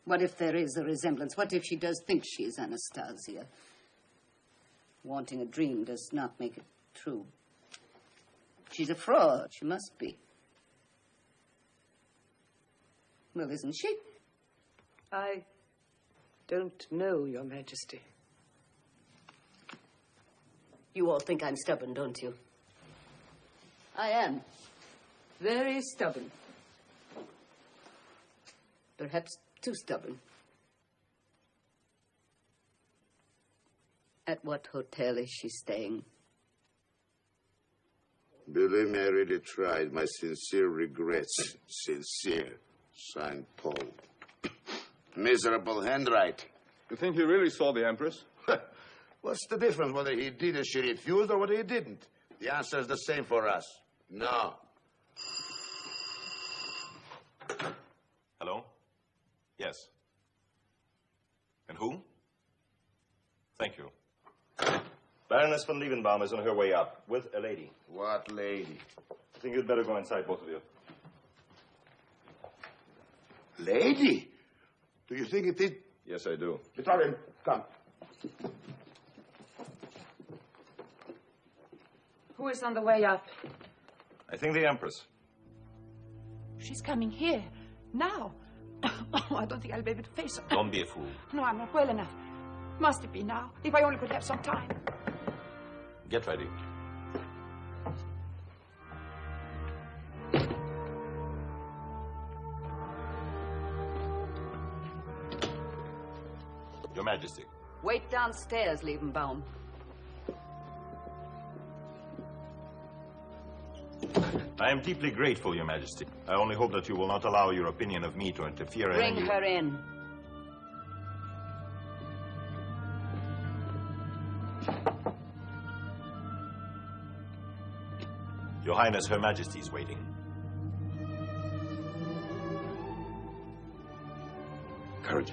What if there is a resemblance? What if she does think she is Anastasia? Wanting a dream does not make it true. She's a fraud. She must be. Well, isn't she? I don't know, Your Majesty. You all think I'm stubborn, don't you? I am. Very stubborn. Perhaps too stubborn. At what hotel is she staying? Believe me, I really tried. My sincere regrets. Sincere. Signed, Paul. Miserable handwriting. You think he really saw the Empress? What's the difference whether he did as she refused or whether he didn't? The answer is the same for us. No. Hello? Yes. And who? Thank you. Baroness von Liebenbaum is on her way up with a lady. What lady? I think you'd better go inside, both of you. Lady? Do you think it is? Yes, I do. Victorian, come. Who is on the way up? I think the Empress. She's coming here. Now. Oh, I don't think I'll be able to face her. Don't be a fool. No, I'm not well enough. Must it be now? If I only could have some time. Get ready. Your Majesty. Wait downstairs, Liebenbaum. I am deeply grateful, Your Majesty. I only hope that you will not allow your opinion of me to interfere in Bring any... her in. Your Highness, Her Majesty is waiting. Courage.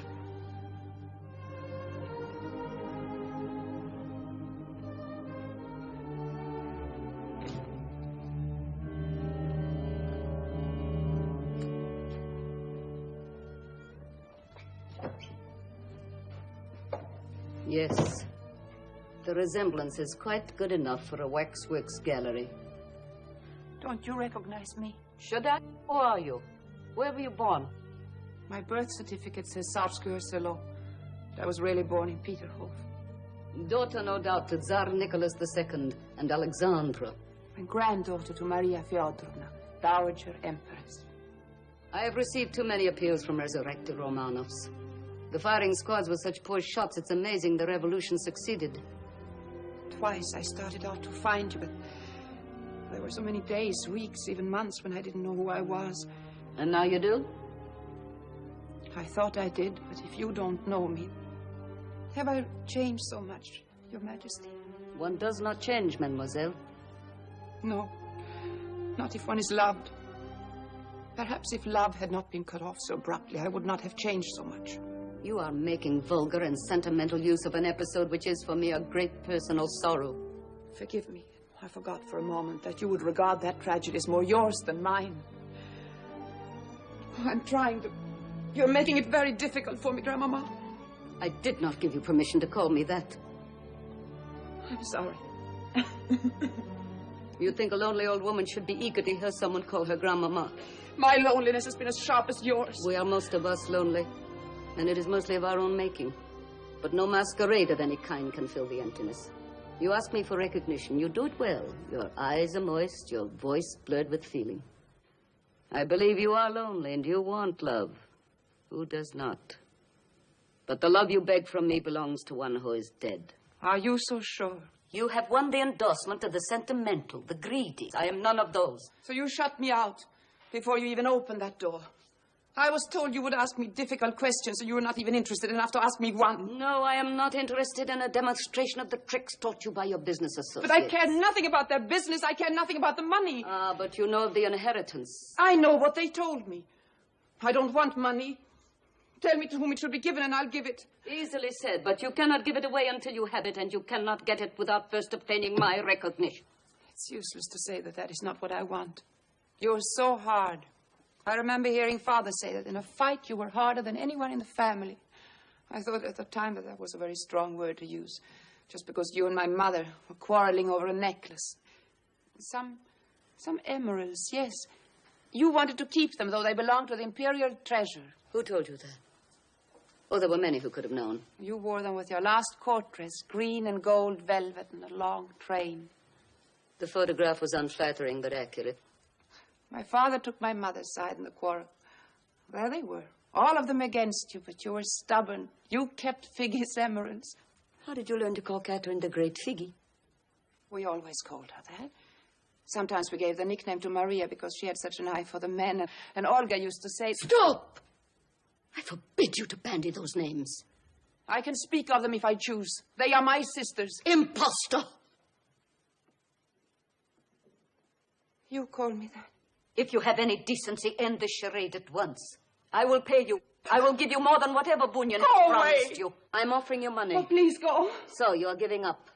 Yes. The resemblance is quite good enough for a waxworks gallery. Don't you recognize me? Should I? Who are you? Where were you born? My birth certificate says Sarskoe-Selo. I was really born in Peterhof. Daughter, no doubt, to Tsar Nicholas II and Alexandra. My granddaughter to Maria Fyodorovna, Dowager Empress. I have received too many appeals from resurrected Romanovs. The firing squads were such poor shots, it's amazing the revolution succeeded. Twice I started out to find you, but there were so many days, weeks, even months when I didn't know who I was. And now you do? I thought I did, but if you don't know me... Have I changed so much, Your Majesty? One does not change, mademoiselle. No. Not if one is loved. Perhaps if love had not been cut off so abruptly, I would not have changed so much. You are making vulgar and sentimental use of an episode which is for me a great personal sorrow. Forgive me. I forgot for a moment that you would regard that tragedy as more yours than mine. Oh, I'm trying to... You're making it very difficult for me, Grandmama. I did not give you permission to call me that. I'm sorry. You think a lonely old woman should be eager to hear someone call her Grandmama? My loneliness has been as sharp as yours. We are most of us lonely, and it is mostly of our own making. But no masquerade of any kind can fill the emptiness. You ask me for recognition. You do it well. Your eyes are moist, your voice blurred with feeling. I believe you are lonely and you want love. Who does not? But the love you beg from me belongs to one who is dead. Are you so sure? You have won the endorsement of the sentimental, the greedy. I am none of those. So you shut me out before you even opened that door. I was told you would ask me difficult questions, and you were not even interested enough to ask me one. No, I am not interested in a demonstration of the tricks taught you by your business associates. But I care nothing about their business. I care nothing about the money. Ah, but you know of the inheritance. I know what they told me. I don't want money. Tell me to whom it should be given, and I'll give it. Easily said, but you cannot give it away until you have it, and you cannot get it without first obtaining my recognition. It's useless to say that that is not what I want. You're so hard. I remember hearing Father say that in a fight you were harder than anyone in the family. I thought at the time that that was a very strong word to use, just because you and my mother were quarreling over a necklace. Some emeralds, yes. You wanted to keep them, though they belonged to the imperial treasure. Who told you that? Oh, there were many who could have known. You wore them with your last court dress, green and gold velvet and a long train. The photograph was unflattering but accurate. My father took my mother's side in the quarrel. There they were, all of them against you, but you were stubborn. You kept Figgy's emeralds. How did you learn to call Catherine the Great Figgy? We always called her that. Sometimes we gave the nickname to Maria because she had such an eye for the men, and Olga used to say... Stop! I forbid you to bandy those names. I can speak of them if I choose. They are my sisters. Imposter! You call me that? If you have any decency, end this charade at once. I will pay you. I will give you more than whatever Bunyan promised you. I'm offering you money. Oh, please go. So, you're giving up.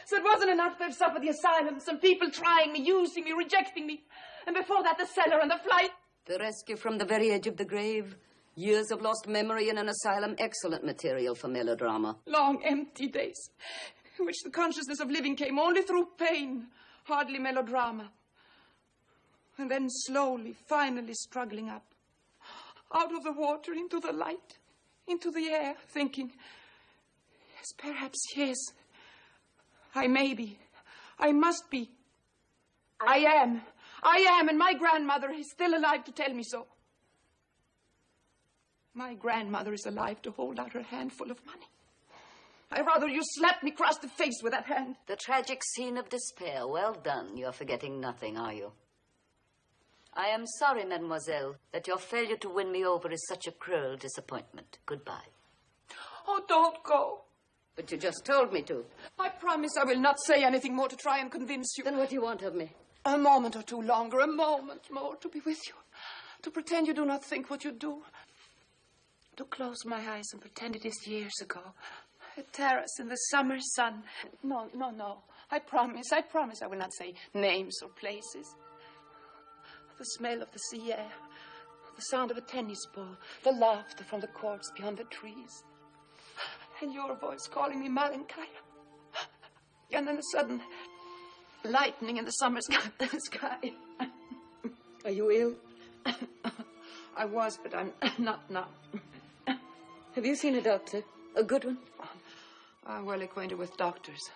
So it wasn't enough to have suffered the asylum, some people trying me, using me, rejecting me. And before that, the cellar and the flight. The rescue from the very edge of the grave. Years of lost memory in an asylum. Excellent material for melodrama. Long, empty days, in which the consciousness of living came only through pain. Hardly melodrama. And then slowly, finally struggling up. Out of the water, into the light, into the air, thinking, yes, perhaps, yes. I may be. I must be. I am, and my grandmother is still alive to tell me so. My grandmother is alive to hold out her hand full of money. I'd rather you slapped me across the face with that hand. The tragic scene of despair. Well done. You're forgetting nothing, are you? I am sorry, mademoiselle, that your failure to win me over is such a cruel disappointment. Goodbye. Oh, don't go. But you just told me to. I promise I will not say anything more to try and convince you. Then what do you want of me? A moment or two longer, a moment more to be with you. To pretend you do not think what you do. To close my eyes and pretend it is years ago. A terrace in the summer sun. No. I promise I will not say names or places. The smell of the sea air. The sound of a tennis ball. The laughter from the courts beyond the trees. And your voice calling me Malenkaya. And then the sudden lightning in the summer sky. Are you ill? I was, but I'm not now. Have you seen a doctor? A good one? I'm well acquainted with doctors,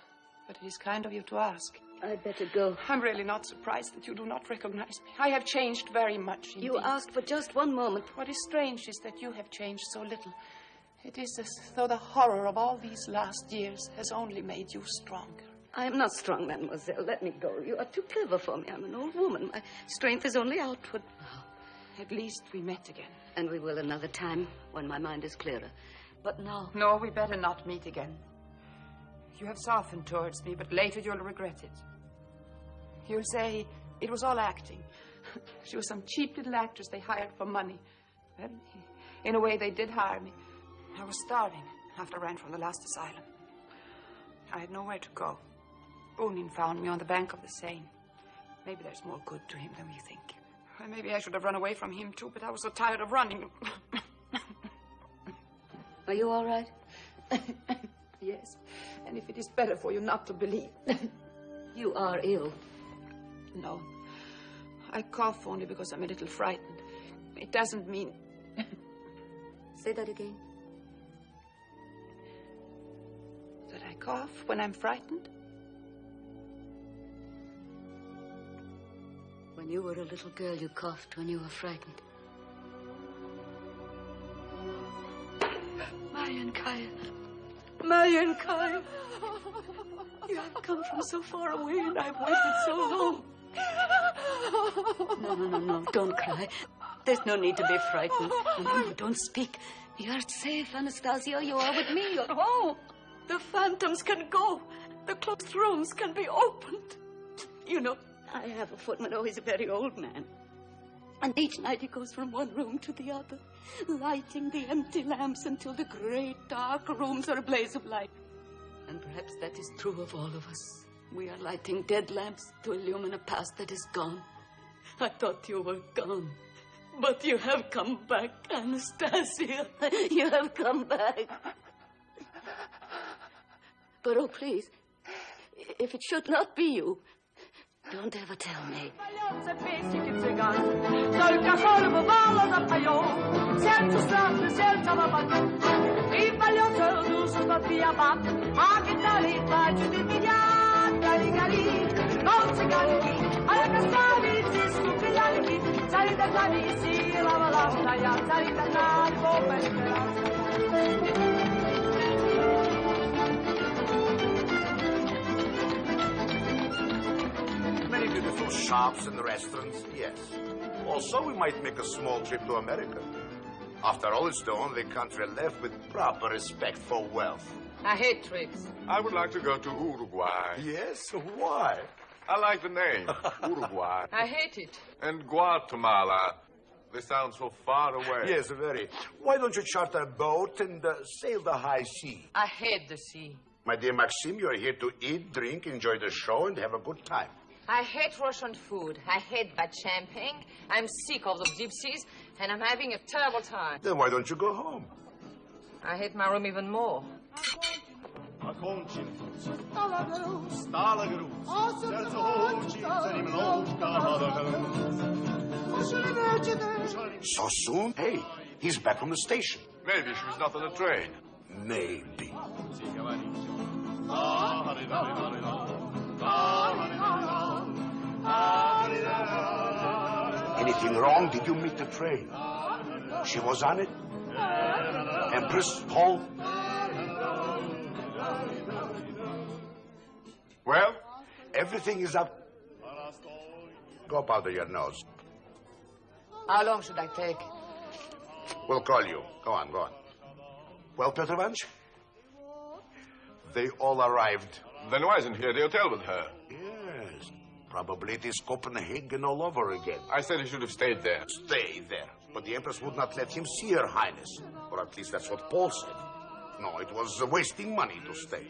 but it is kind of you to ask. I'd better go. I'm really not surprised that you do not recognize me. I have changed very much, indeed. You asked for just one moment. What is strange is that you have changed so little. It is as though the horror of all these last years has only made you stronger. I am not strong, mademoiselle. Let me go. You are too clever for me. I'm an old woman. My strength is only outward. Oh, At least we met again. And we will another time when my mind is clearer. But now... No, we better not meet again. You have softened towards me, but later you'll regret it. You'll say it was all acting. She was some cheap little actress they hired for money. Well, in a way, they did hire me. I was starving after I ran from the last asylum. I had nowhere to go. Bunin found me on the bank of the Seine. Maybe there's more good to him than we think. Well, maybe I should have run away from him, too, but I was so tired of running. Are you all right? Yes, and if it is better for you not to believe. You are ill. No. I cough only because I'm a little frightened. It doesn't mean... Say that again. That I cough when I'm frightened? When you were a little girl, you coughed when you were frightened. Marian Kaya. Marian Kaya. You have come from so far away and I've waited so long. No. Don't cry. There's no need to be frightened. No, don't speak. You're safe, Anastasia. You are with me. You're home. The phantoms can go. The closed rooms can be opened. You know, I have a footman. Oh, he's a very old man. And each night he goes from one room to the other, lighting the empty lamps until the great dark rooms are a blaze of light. And perhaps that is true of all of us. We are lighting dead lamps to illumine a past that is gone. I thought you were gone. But you have come back, Anastasia. You have come back. But oh, please, if it should not be you, don't ever tell me. Many beautiful shops and restaurants, yes. Also, we might make a small trip to America. After all, it's the only country left with proper respect for wealth. I hate tricks. I would like to go to Uruguay. Yes? Why? I like the name, Uruguay. I hate it. And Guatemala. They sound so far away. Yes, very. Why don't you charter a boat and sail the high sea? I hate the sea. My dear Maxime, you're here to eat, drink, enjoy the show, and have a good time. I hate Russian food. I hate bad champagne. I'm sick of the gypsies, and I'm having a terrible time. Then why don't you go home? I hate my room even more. So soon? Hey, he's back from the station. Maybe she was not on the train. Maybe. Anything wrong? Did you meet the train? She was on it? Empress, Paul? Well? Everything is up. Go powder your nose. How long should I take? We'll call you. Go on. Well, Petrovich? They all arrived. Then why isn't he at the hotel with her? Yes. Probably it is Copenhagen all over again. I said he should have stayed there. Stay there. But the Empress would not let him see Her Highness. Or at least that's what Paul said. No, it was wasting money to stay.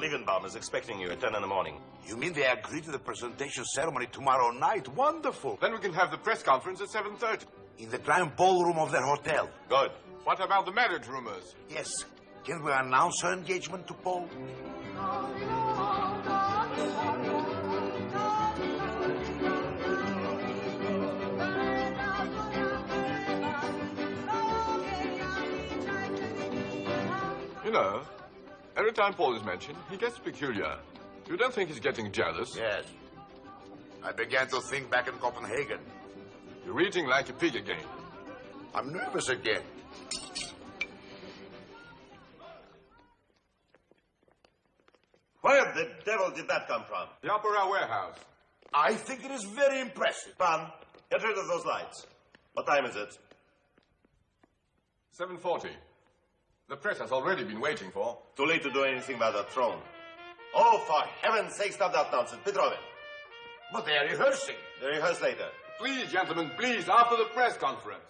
Liegenbaum is expecting you at 10 in the morning. You mean they agreed to the presentation ceremony tomorrow night? Wonderful. Then we can have the press conference at 7:30. In the grand ballroom of their hotel. Good. What about the marriage rumors? Yes. Can we announce her engagement to Paul? You know, every time Paul is mentioned, he gets peculiar. You don't think he's getting jealous? Yes. I began to think back in Copenhagen. You're eating like a pig again. I'm nervous again. Where the devil did that come from? The Opera Warehouse. I think it is very impressive. Pan, get rid of those lights. What time is it? 7:40. The press has already been waiting for. Too late to do anything about that throne. Oh, for heaven's sake, stop that nonsense. Petrovin. But they are rehearsing. They rehearse later. Please, gentlemen, please, after the press conference.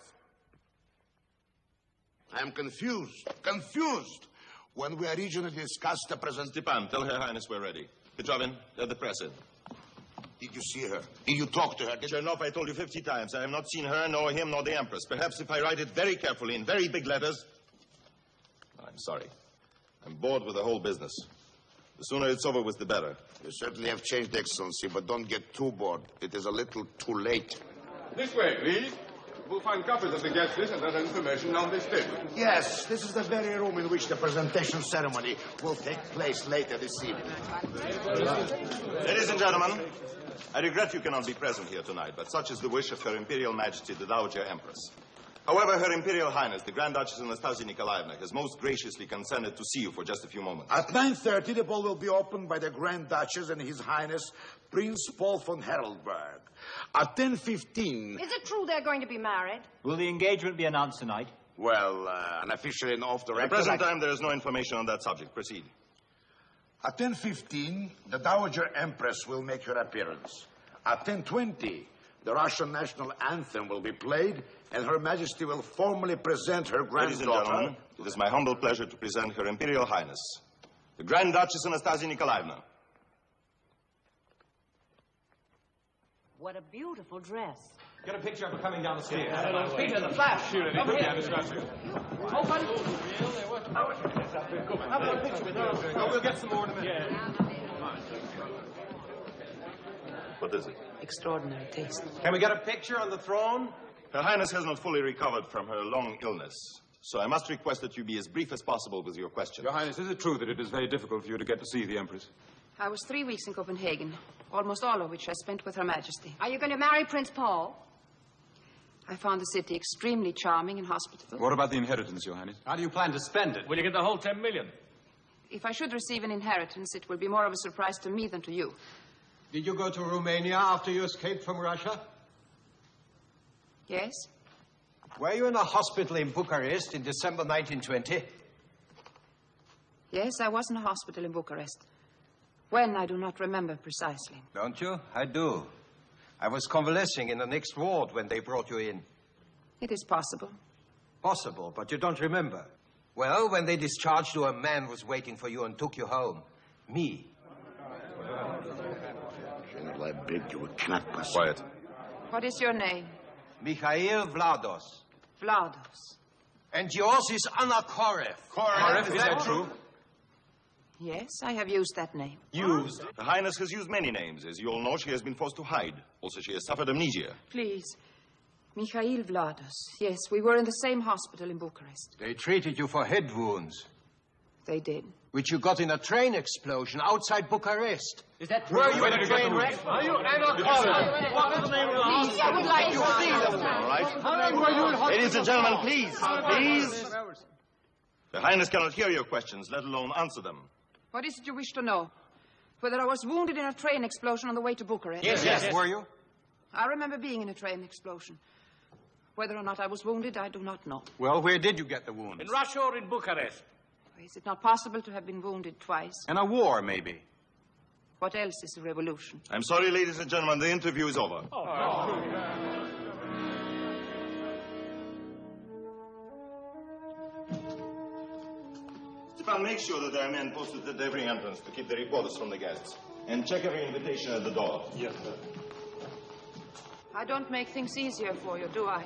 I am confused. Confused. When we originally discussed the presentation... Stepan, tell Her Highness we're ready. Petrovin, let the press in. Did you see her? Did you talk to her? Chernov, I told you 50 times. I have not seen her, nor him, nor the Empress. Perhaps if I write it very carefully, in very big letters... I'm sorry. I'm bored with the whole business. The sooner it's over with, the better. You certainly have changed, Excellency, but don't get too bored. It is a little too late. This way, please. We'll find copies of the guest list and other information on this table. Yes, this is the very room in which the presentation ceremony will take place later this evening. Ladies and gentlemen, I regret you cannot be present here tonight, but such is the wish of Her Imperial Majesty, the Dowager Empress. However, Her Imperial Highness, the Grand Duchess Anastasia Nikolaevna, has most graciously consented to see you for just a few moments. At 9:30, the ball will be opened by the Grand Duchess and His Highness Prince Paul von Heraldberg. At 10:15... Is it true they're going to be married? Will the engagement be announced tonight? Well, unofficially and off the record... At the present time, there is no information on that subject. Proceed. At 10:15, the Dowager Empress will make her appearance. At 10:20, the Russian national anthem will be played, and Her Majesty will formally present her granddaughter... Ladies and gentlemen, it is my humble pleasure to present Her Imperial Highness, the Grand Duchess Anastasia Nikolaevna. What a beautiful dress. Get a picture of her coming down the stairs. Peter, the flash. Shoot it. Over here. Oh, buddy. We'll get some more in a minute. What is it? Extraordinary taste. Can we get a picture on the throne? Her Highness has not fully recovered from her long illness, so I must request that you be as brief as possible with your questions. Your Highness, is it true that it is very difficult for you to get to see the Empress? I was 3 weeks in Copenhagen, almost all of which I spent with Her Majesty. Are you going to marry Prince Paul? I found the city extremely charming and hospitable. What about the inheritance, Your Highness? How do you plan to spend it? Will you get the whole 10 million? If I should receive an inheritance, it will be more of a surprise to me than to you. Did you go to Romania after you escaped from Russia? Yes? Were you in a hospital in Bucharest in December 1920? Yes, I was in a hospital in Bucharest. When, I do not remember precisely. Don't you? I do. I was convalescing in the next ward when they brought you in. It is possible. Possible, but you don't remember. Well, when they discharged you, a man was waiting for you and took you home. Me. General, I beg you, it cannot pass. Quiet. What is your name? Mikhail Vlados. Vlados. And yours is Anna Korev. Korev, is that true? Yes, I have used that name. Used? Her Highness has used many names. As you all know, she has been forced to hide. Also, she has suffered amnesia. Please. Mikhail Vlados. Yes, we were in the same hospital in Bucharest. They treated you for head wounds. They did. Which you got in a train explosion outside Bucharest. Is that true? Were you in a train wreck? Are you Anna Korev? What is the name of the Please, I would like to see them. All right. How long were you in hospital? Ladies and gentlemen, please. Please. Her Highness cannot hear your questions, let alone answer them. What is it you wish to know? Whether I was wounded in a train explosion on the way to Bucharest? Yes. Were you? I remember being in a train explosion. Whether or not I was wounded, I do not know. Well, where did you get the wounds? In Russia or in Bucharest? Is it not possible to have been wounded twice? In a war, maybe. What else is a revolution? I'm sorry, ladies and gentlemen, the interview is over. Stepan, make sure that there are men posted at every entrance to keep the reporters from the guests. And check every invitation at the door. Yes, sir. I don't make things easier for you, do I?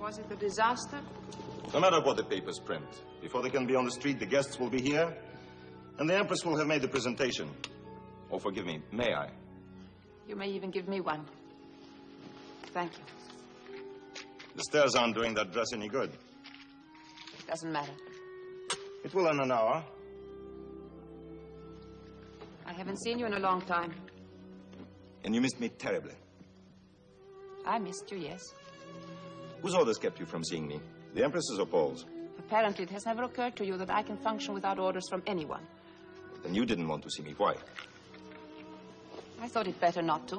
Was it a disaster? No matter what the papers print, before they can be on the street, the guests will be here, and the Empress will have made the presentation. Oh, forgive me, may I? You may even give me one. Thank you. The stairs aren't doing that dress any good. It doesn't matter. It will in an hour. I haven't seen you in a long time. And you missed me terribly. I missed you, yes. Whose orders kept you from seeing me? The Empress's or Paul's? Apparently, it has never occurred to you that I can function without orders from anyone. Then you didn't want to see me. Why? I thought it better not to.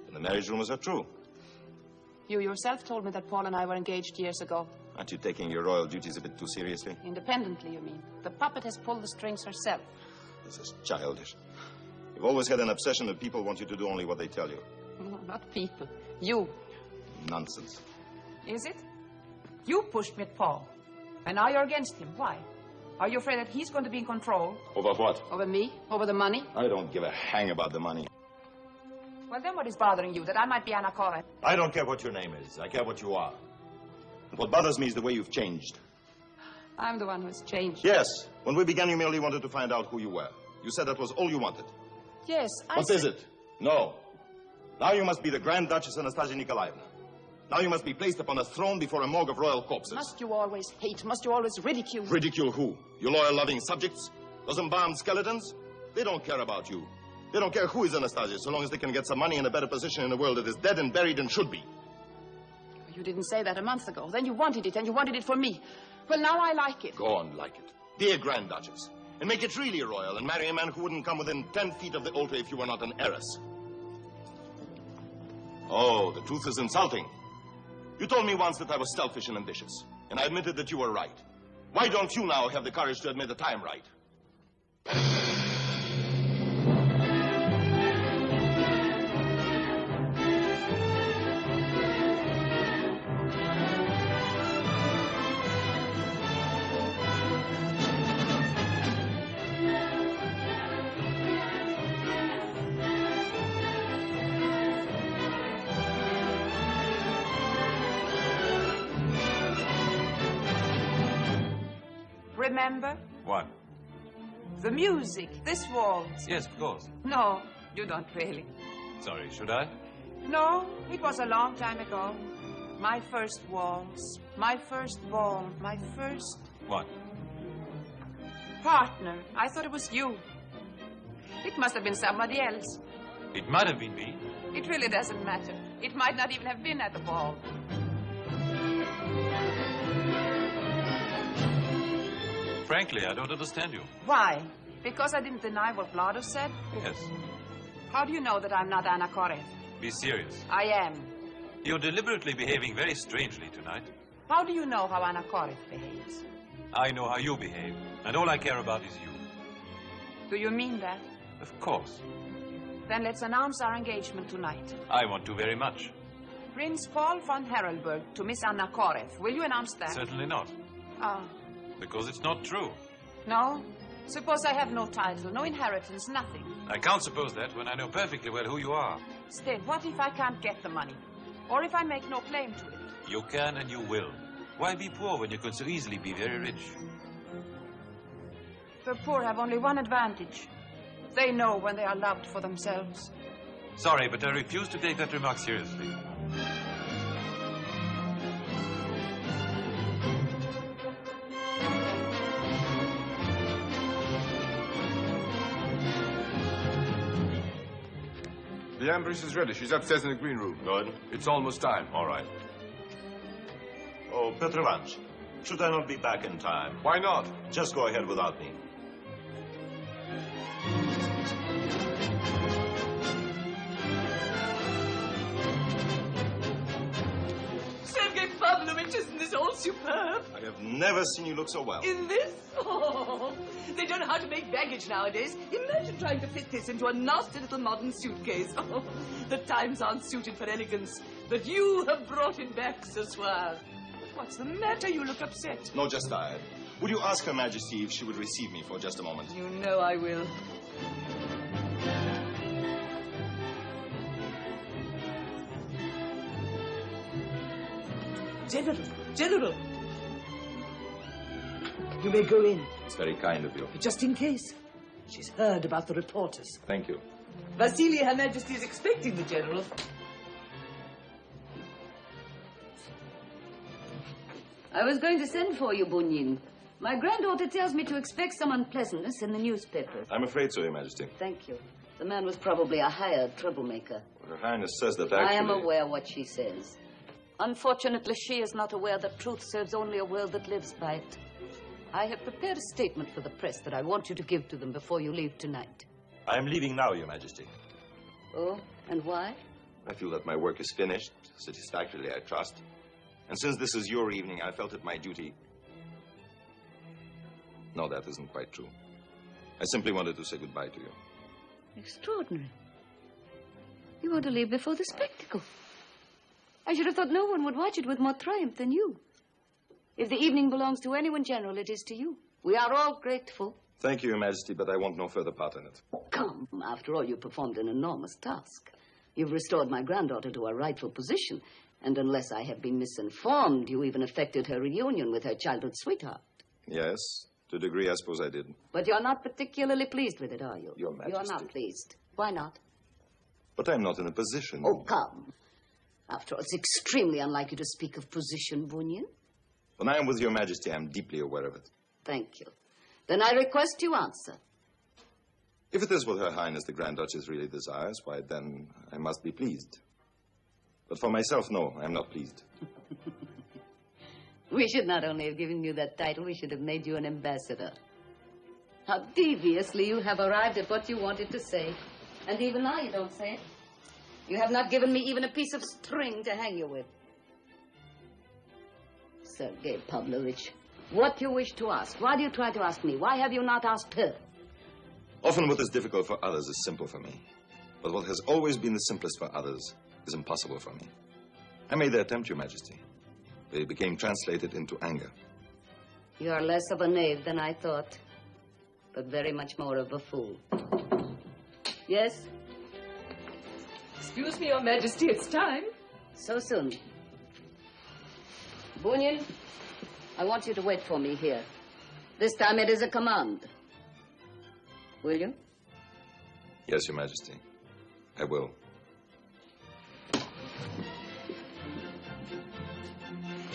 And the marriage rumors are true. You yourself told me that Paul and I were engaged years ago. Aren't you taking your royal duties a bit too seriously? Independently, you mean. The puppet has pulled the strings herself. This is childish. You've always had an obsession that people want you to do only what they tell you. No, not people. You. Nonsense. Is it? You pushed me at Paul. And now you're against him. Why? Are you afraid that he's going to be in control? Over what? Over me? Over the money? I don't give a hang about the money. Well, then what is bothering you? That I might be Anna Kovac? I don't care what your name is. I care what you are. And what bothers me is the way you've changed. I'm the one who's changed. Yes. When we began, you merely wanted to find out who you were. You said that was all you wanted. Yes, What is it? No. Now you must be the Grand Duchess Anastasia Nikolaevna. Now you must be placed upon a throne before a morgue of royal corpses. Must you always hate? Must you always ridicule? Ridicule who? Your loyal-loving subjects? Those embalmed skeletons? They don't care about you. They don't care who is Anastasia, so long as they can get some money and a better position in a world that is dead and buried and should be. You didn't say that a month ago. Then you wanted it, and you wanted it for me. Well, now I like it. Go on, like it. Be a Grand Duchess. And make it really royal, and marry a man who wouldn't come within 10 feet of the altar if you were not an heiress. Oh, the truth is insulting. You told me once that I was selfish and ambitious, and I admitted that you were right. Why don't you now have the courage to admit that I am right? Remember? What? The music, this waltz. Yes, of course. No, you don't really. Sorry, should I? No, it was a long time ago. My first waltz, my first ball, my first What? partner. I thought it was you. It must have been somebody else. It might have been me. It really doesn't matter. It might not even have been at the ball. Frankly, I don't understand you. Why? Because I didn't deny what Vlado said? Yes. How do you know that I'm not Anna Korev? Be serious. I am. You're deliberately behaving very strangely tonight. How do you know how Anna Korev behaves? I know how you behave, and all I care about is you. Do you mean that? Of course. Then let's announce our engagement tonight. I want to very much. Prince Paul von Harelberg to Miss Anna Korev. Will you announce that? Certainly not. Ah, Because it's not true. no? Suppose I have no title, no inheritance, nothing. I can't suppose that when I know perfectly well who you are. Still, what if I can't get the money? Or if I make no claim to it? You can and you will. Why be poor when you can so easily be very rich? The poor have only one advantage. They know when they are loved for themselves. Sorry, but I refuse to take that remark seriously. The Empress is ready. She's upstairs in the green room. Good. It's almost time. All right. Oh, Petrovich, should I not be back in time? Why not? Just go ahead without me. Sergei Pavlovich, isn't this all superb? I have never seen you look so well. In this? Oh, they don't know how to make baggage nowadays. Imagine trying to fit this into a nasty little modern suitcase. Oh, the times aren't suited for elegance, but you have brought it back, ce soir. What's the matter? You look upset. No, just tired. Would you ask Her Majesty if she would receive me for just a moment? You know I will. General. You may go in. It's very kind of you. Just in case. She's heard about the reporters. Thank you. Vasily, Her Majesty is expecting the General. I was going to send for you, Bunin. My granddaughter tells me to expect some unpleasantness in the newspaper. I'm afraid so, Your Majesty. Thank you. The man was probably a hired troublemaker. Her Highness says that actually... I am aware what she says. Unfortunately, she is not aware that truth serves only a world that lives by it. I have prepared a statement for the press that I want you to give to them before you leave tonight. I am leaving now, Your Majesty. Oh, and why? I feel that my work is finished, satisfactorily, I trust. And since this is your evening, I felt it my duty... No, that isn't quite true. I simply wanted to say goodbye to you. Extraordinary. You want to leave before the spectacle. I should have thought no one would watch it with more triumph than you. If the evening belongs to anyone, General, it is to you. We are all grateful. Thank you, Your Majesty, but I want no further part in it. Come, after all, you performed an enormous task. You've restored my granddaughter to her rightful position, and unless I have been misinformed, you even effected her reunion with her childhood sweetheart. Yes, to a degree, I suppose I did. But you're not particularly pleased with it, are you? Your Majesty. You're not pleased. Why not? But I'm not in a position... Oh, come. After all, it's extremely unlike you to speak of position, Bunyan. When I am with Your Majesty, I'm deeply aware of it. Thank you. Then I request you answer. If it is what Her Highness the Grand Duchess really desires, why, then I must be pleased. But for myself, no, I'm not pleased. We should not only have given you that title, we should have made you an ambassador. How deviously you have arrived at what you wanted to say. And even now you don't say it. You have not given me even a piece of string to hang you with. Sergei Pavlovich, what you wish to ask? Why do you try to ask me? Why have you not asked her? Often what is difficult for others is simple for me. But what has always been the simplest for others is impossible for me. I made the attempt, Your Majesty. They became translated into anger. You are less of a knave than I thought, but very much more of a fool. Yes? Excuse me, Your Majesty, it's time. So soon. Bunyan, I want you to wait for me here. This time it is a command. Will you? Yes, Your Majesty. I will.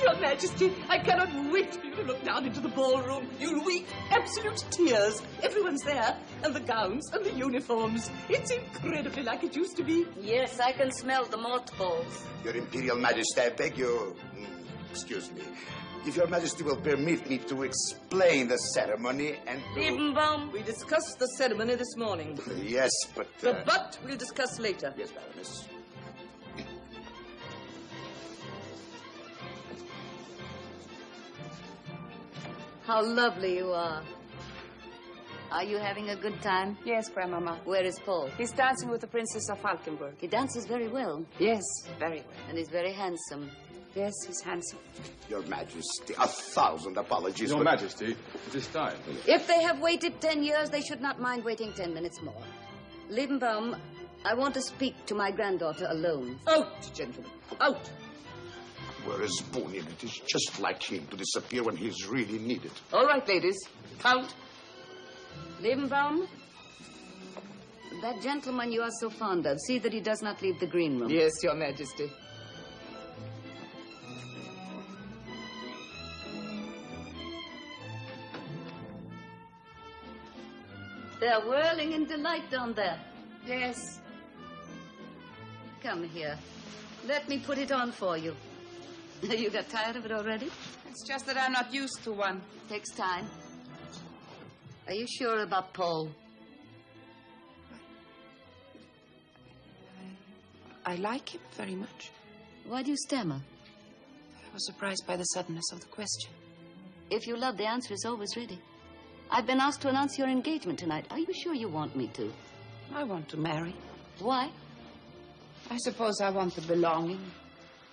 Your Majesty, I cannot wait for you to look down into the ballroom. You'll weep absolute tears. Everyone's there, and the gowns and the uniforms. It's incredibly like it used to be. Yes, I can smell the mothballs. Your Imperial Majesty, I beg you... Excuse me. If Your Majesty will permit me to explain the ceremony and... Liebenbaum, we discussed the ceremony this morning. Yes, but... The but we'll discuss later. Yes, Baroness. How lovely you are. Are you having a good time? Yes, Grandmama. Where is Paul? He's dancing with the Princess of Falkenberg. He dances very well. Yes, very well. And he's very handsome. Yes, he's handsome. Your Majesty, 1,000 apologies. Your Majesty, it is time. If they have waited 10 years, they should not mind waiting 10 minutes more. Liebenbaum, I want to speak to my granddaughter alone. Out, gentlemen, out. Where is Bunyan? It is just like him to disappear when he's really needed. All right, ladies, count. Liebenbaum, that gentleman you are so fond of, see that he does not leave the green room. Yes, Your Majesty. They're whirling in delight down there. Yes. Come here. Let me put it on for you. You got tired of it already? It's just that I'm not used to one. Takes time. Are you sure about Paul? I like him very much. Why do you stammer? I was surprised by the suddenness of the question. If you love, the answer is always ready. I've been asked to announce your engagement tonight. Are you sure you want me to? I want to marry. Why? I suppose I want the belonging,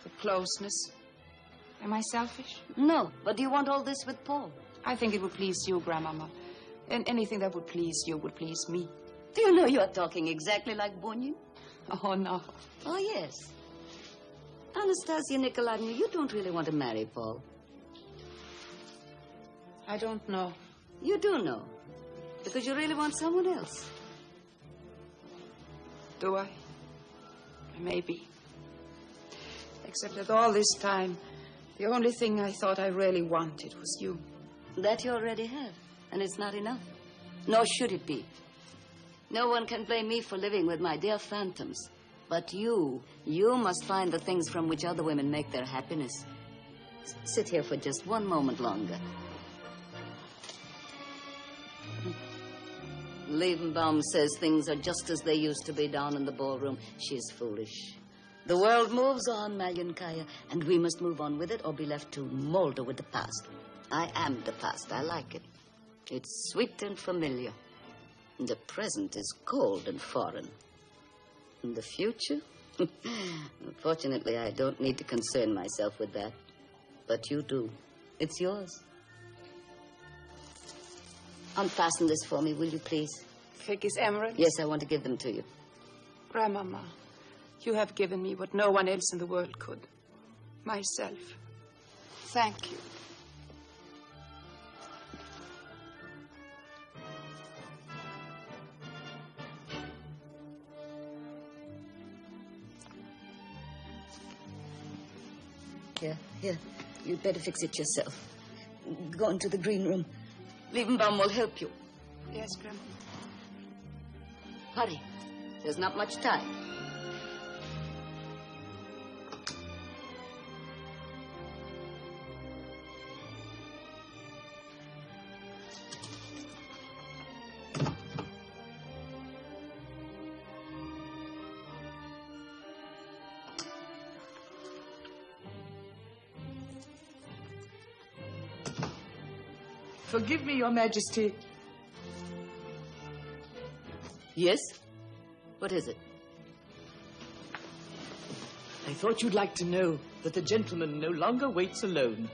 the closeness. Am I selfish? No, but do you want all this with Paul? I think it would please you, Grandmama. And anything that would please you would please me. Do you know you're talking exactly like Bunyan? Oh, no. Oh, yes. Anastasia Nikolaevna, you don't really want to marry Paul. I don't know. You do know. Because you really want someone else. Do I? Maybe. Except that all this time, the only thing I thought I really wanted was you. That you already have, and it's not enough. Nor should it be. No one can blame me for living with my dear phantoms. But you must find the things from which other women make their happiness. Sit here for just one moment longer. Levenbaum says things are just as they used to be down in the ballroom. She is foolish. The world moves on, Malyankaya, and we must move on with it or be left to molder with the past. I am the past. I like it. It's sweet and familiar. And the present is cold and foreign. And the future? Unfortunately, I don't need to concern myself with that. But you do. It's yours. Unfasten this for me, will you, please? Take his emeralds? Yes, I want to give them to you. Grandmama, you have given me what no one else in the world could. Myself. Thank you. Here. You'd better fix it yourself. Go into the green room. Levenbaum will help you. Yes, Grandma. Hurry. There's not much time. Forgive me, Your Majesty. Yes? What is it? I thought you'd like to know that the gentleman no longer waits alone.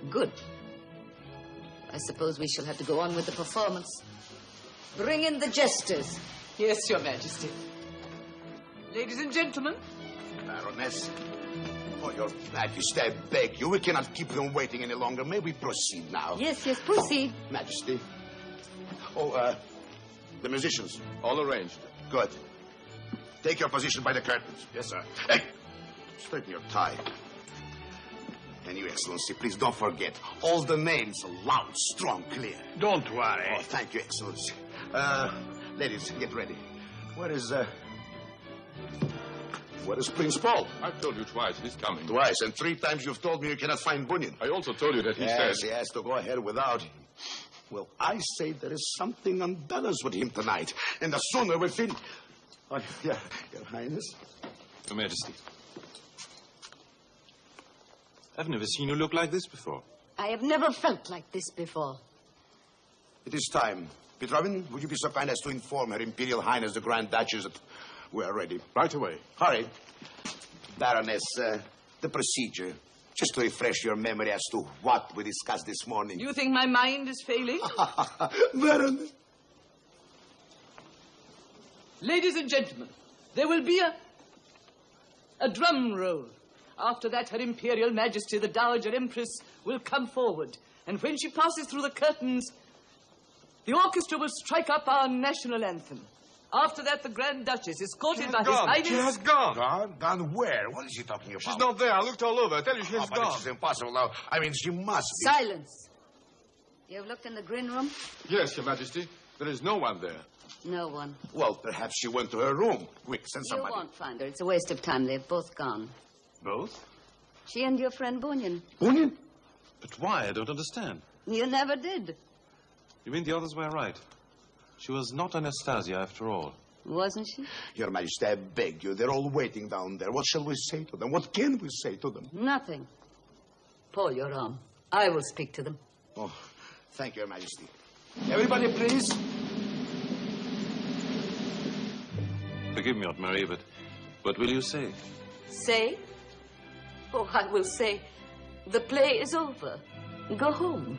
Good. I suppose we shall have to go on with the performance. Bring in the jesters. Yes, Your Majesty. Ladies and gentlemen. Baroness. Oh, Your Majesty, I beg you. We cannot keep them waiting any longer. May we proceed now? Yes, proceed. Majesty. Oh, the musicians. All arranged. Good. Take your position by the curtains. Yes, sir. Hey! Straighten your tie. And you, Excellency, please don't forget. All the names loud, strong, clear. Don't worry. Oh, thank you, Excellency. Ladies, get ready. Where is Prince Paul? I've told you twice, he's coming. Twice, and 3 times you've told me you cannot find Bunyan. I also told you that he said... Yes, he has to go ahead without him. Well, I say there is something unbalanced with him tonight, and the sooner we finish... Oh, yeah, Your Highness. Your Majesty. I've never seen you look like this before. I have never felt like this before. It is time. Petrovin, would you be so kind as to inform Her Imperial Highness the Grand Duchess that we are ready? Right away. Hurry. Baroness, the procedure. Just to refresh your memory as to what we discussed this morning. You think my mind is failing? Baroness. Ladies and gentlemen, there will be a drum roll. After that, Her Imperial Majesty, the Dowager Empress, will come forward. And when she passes through the curtains, the orchestra will strike up our national anthem. After that, the Grand Duchess, escorted by His Highness... She has gone. Gone where? What is he talking about? She's not there. I looked all over. I tell you, she has But gone. this is impossible now. I mean, she must be. Silence. You have looked in the green room? Yes, Your Majesty. There is no one there. No one. Well, perhaps she went to her room. Quick, send You somebody. won't find her. It's a waste of time. They've both gone. Both? She and your friend Bunyan. Bunyan? But why? I don't understand. You never did. You mean the others were right? She was not Anastasia after all. Wasn't she? Your Majesty, I beg you. They're all waiting down there. What shall we say to them? What can we say to them? Nothing. Paul, your arm. I will speak to them. Oh, thank you, Your Majesty. Everybody, please. Forgive me, Aunt Marie, but what will you say? Say? Oh, I will say, the play is over. Go home.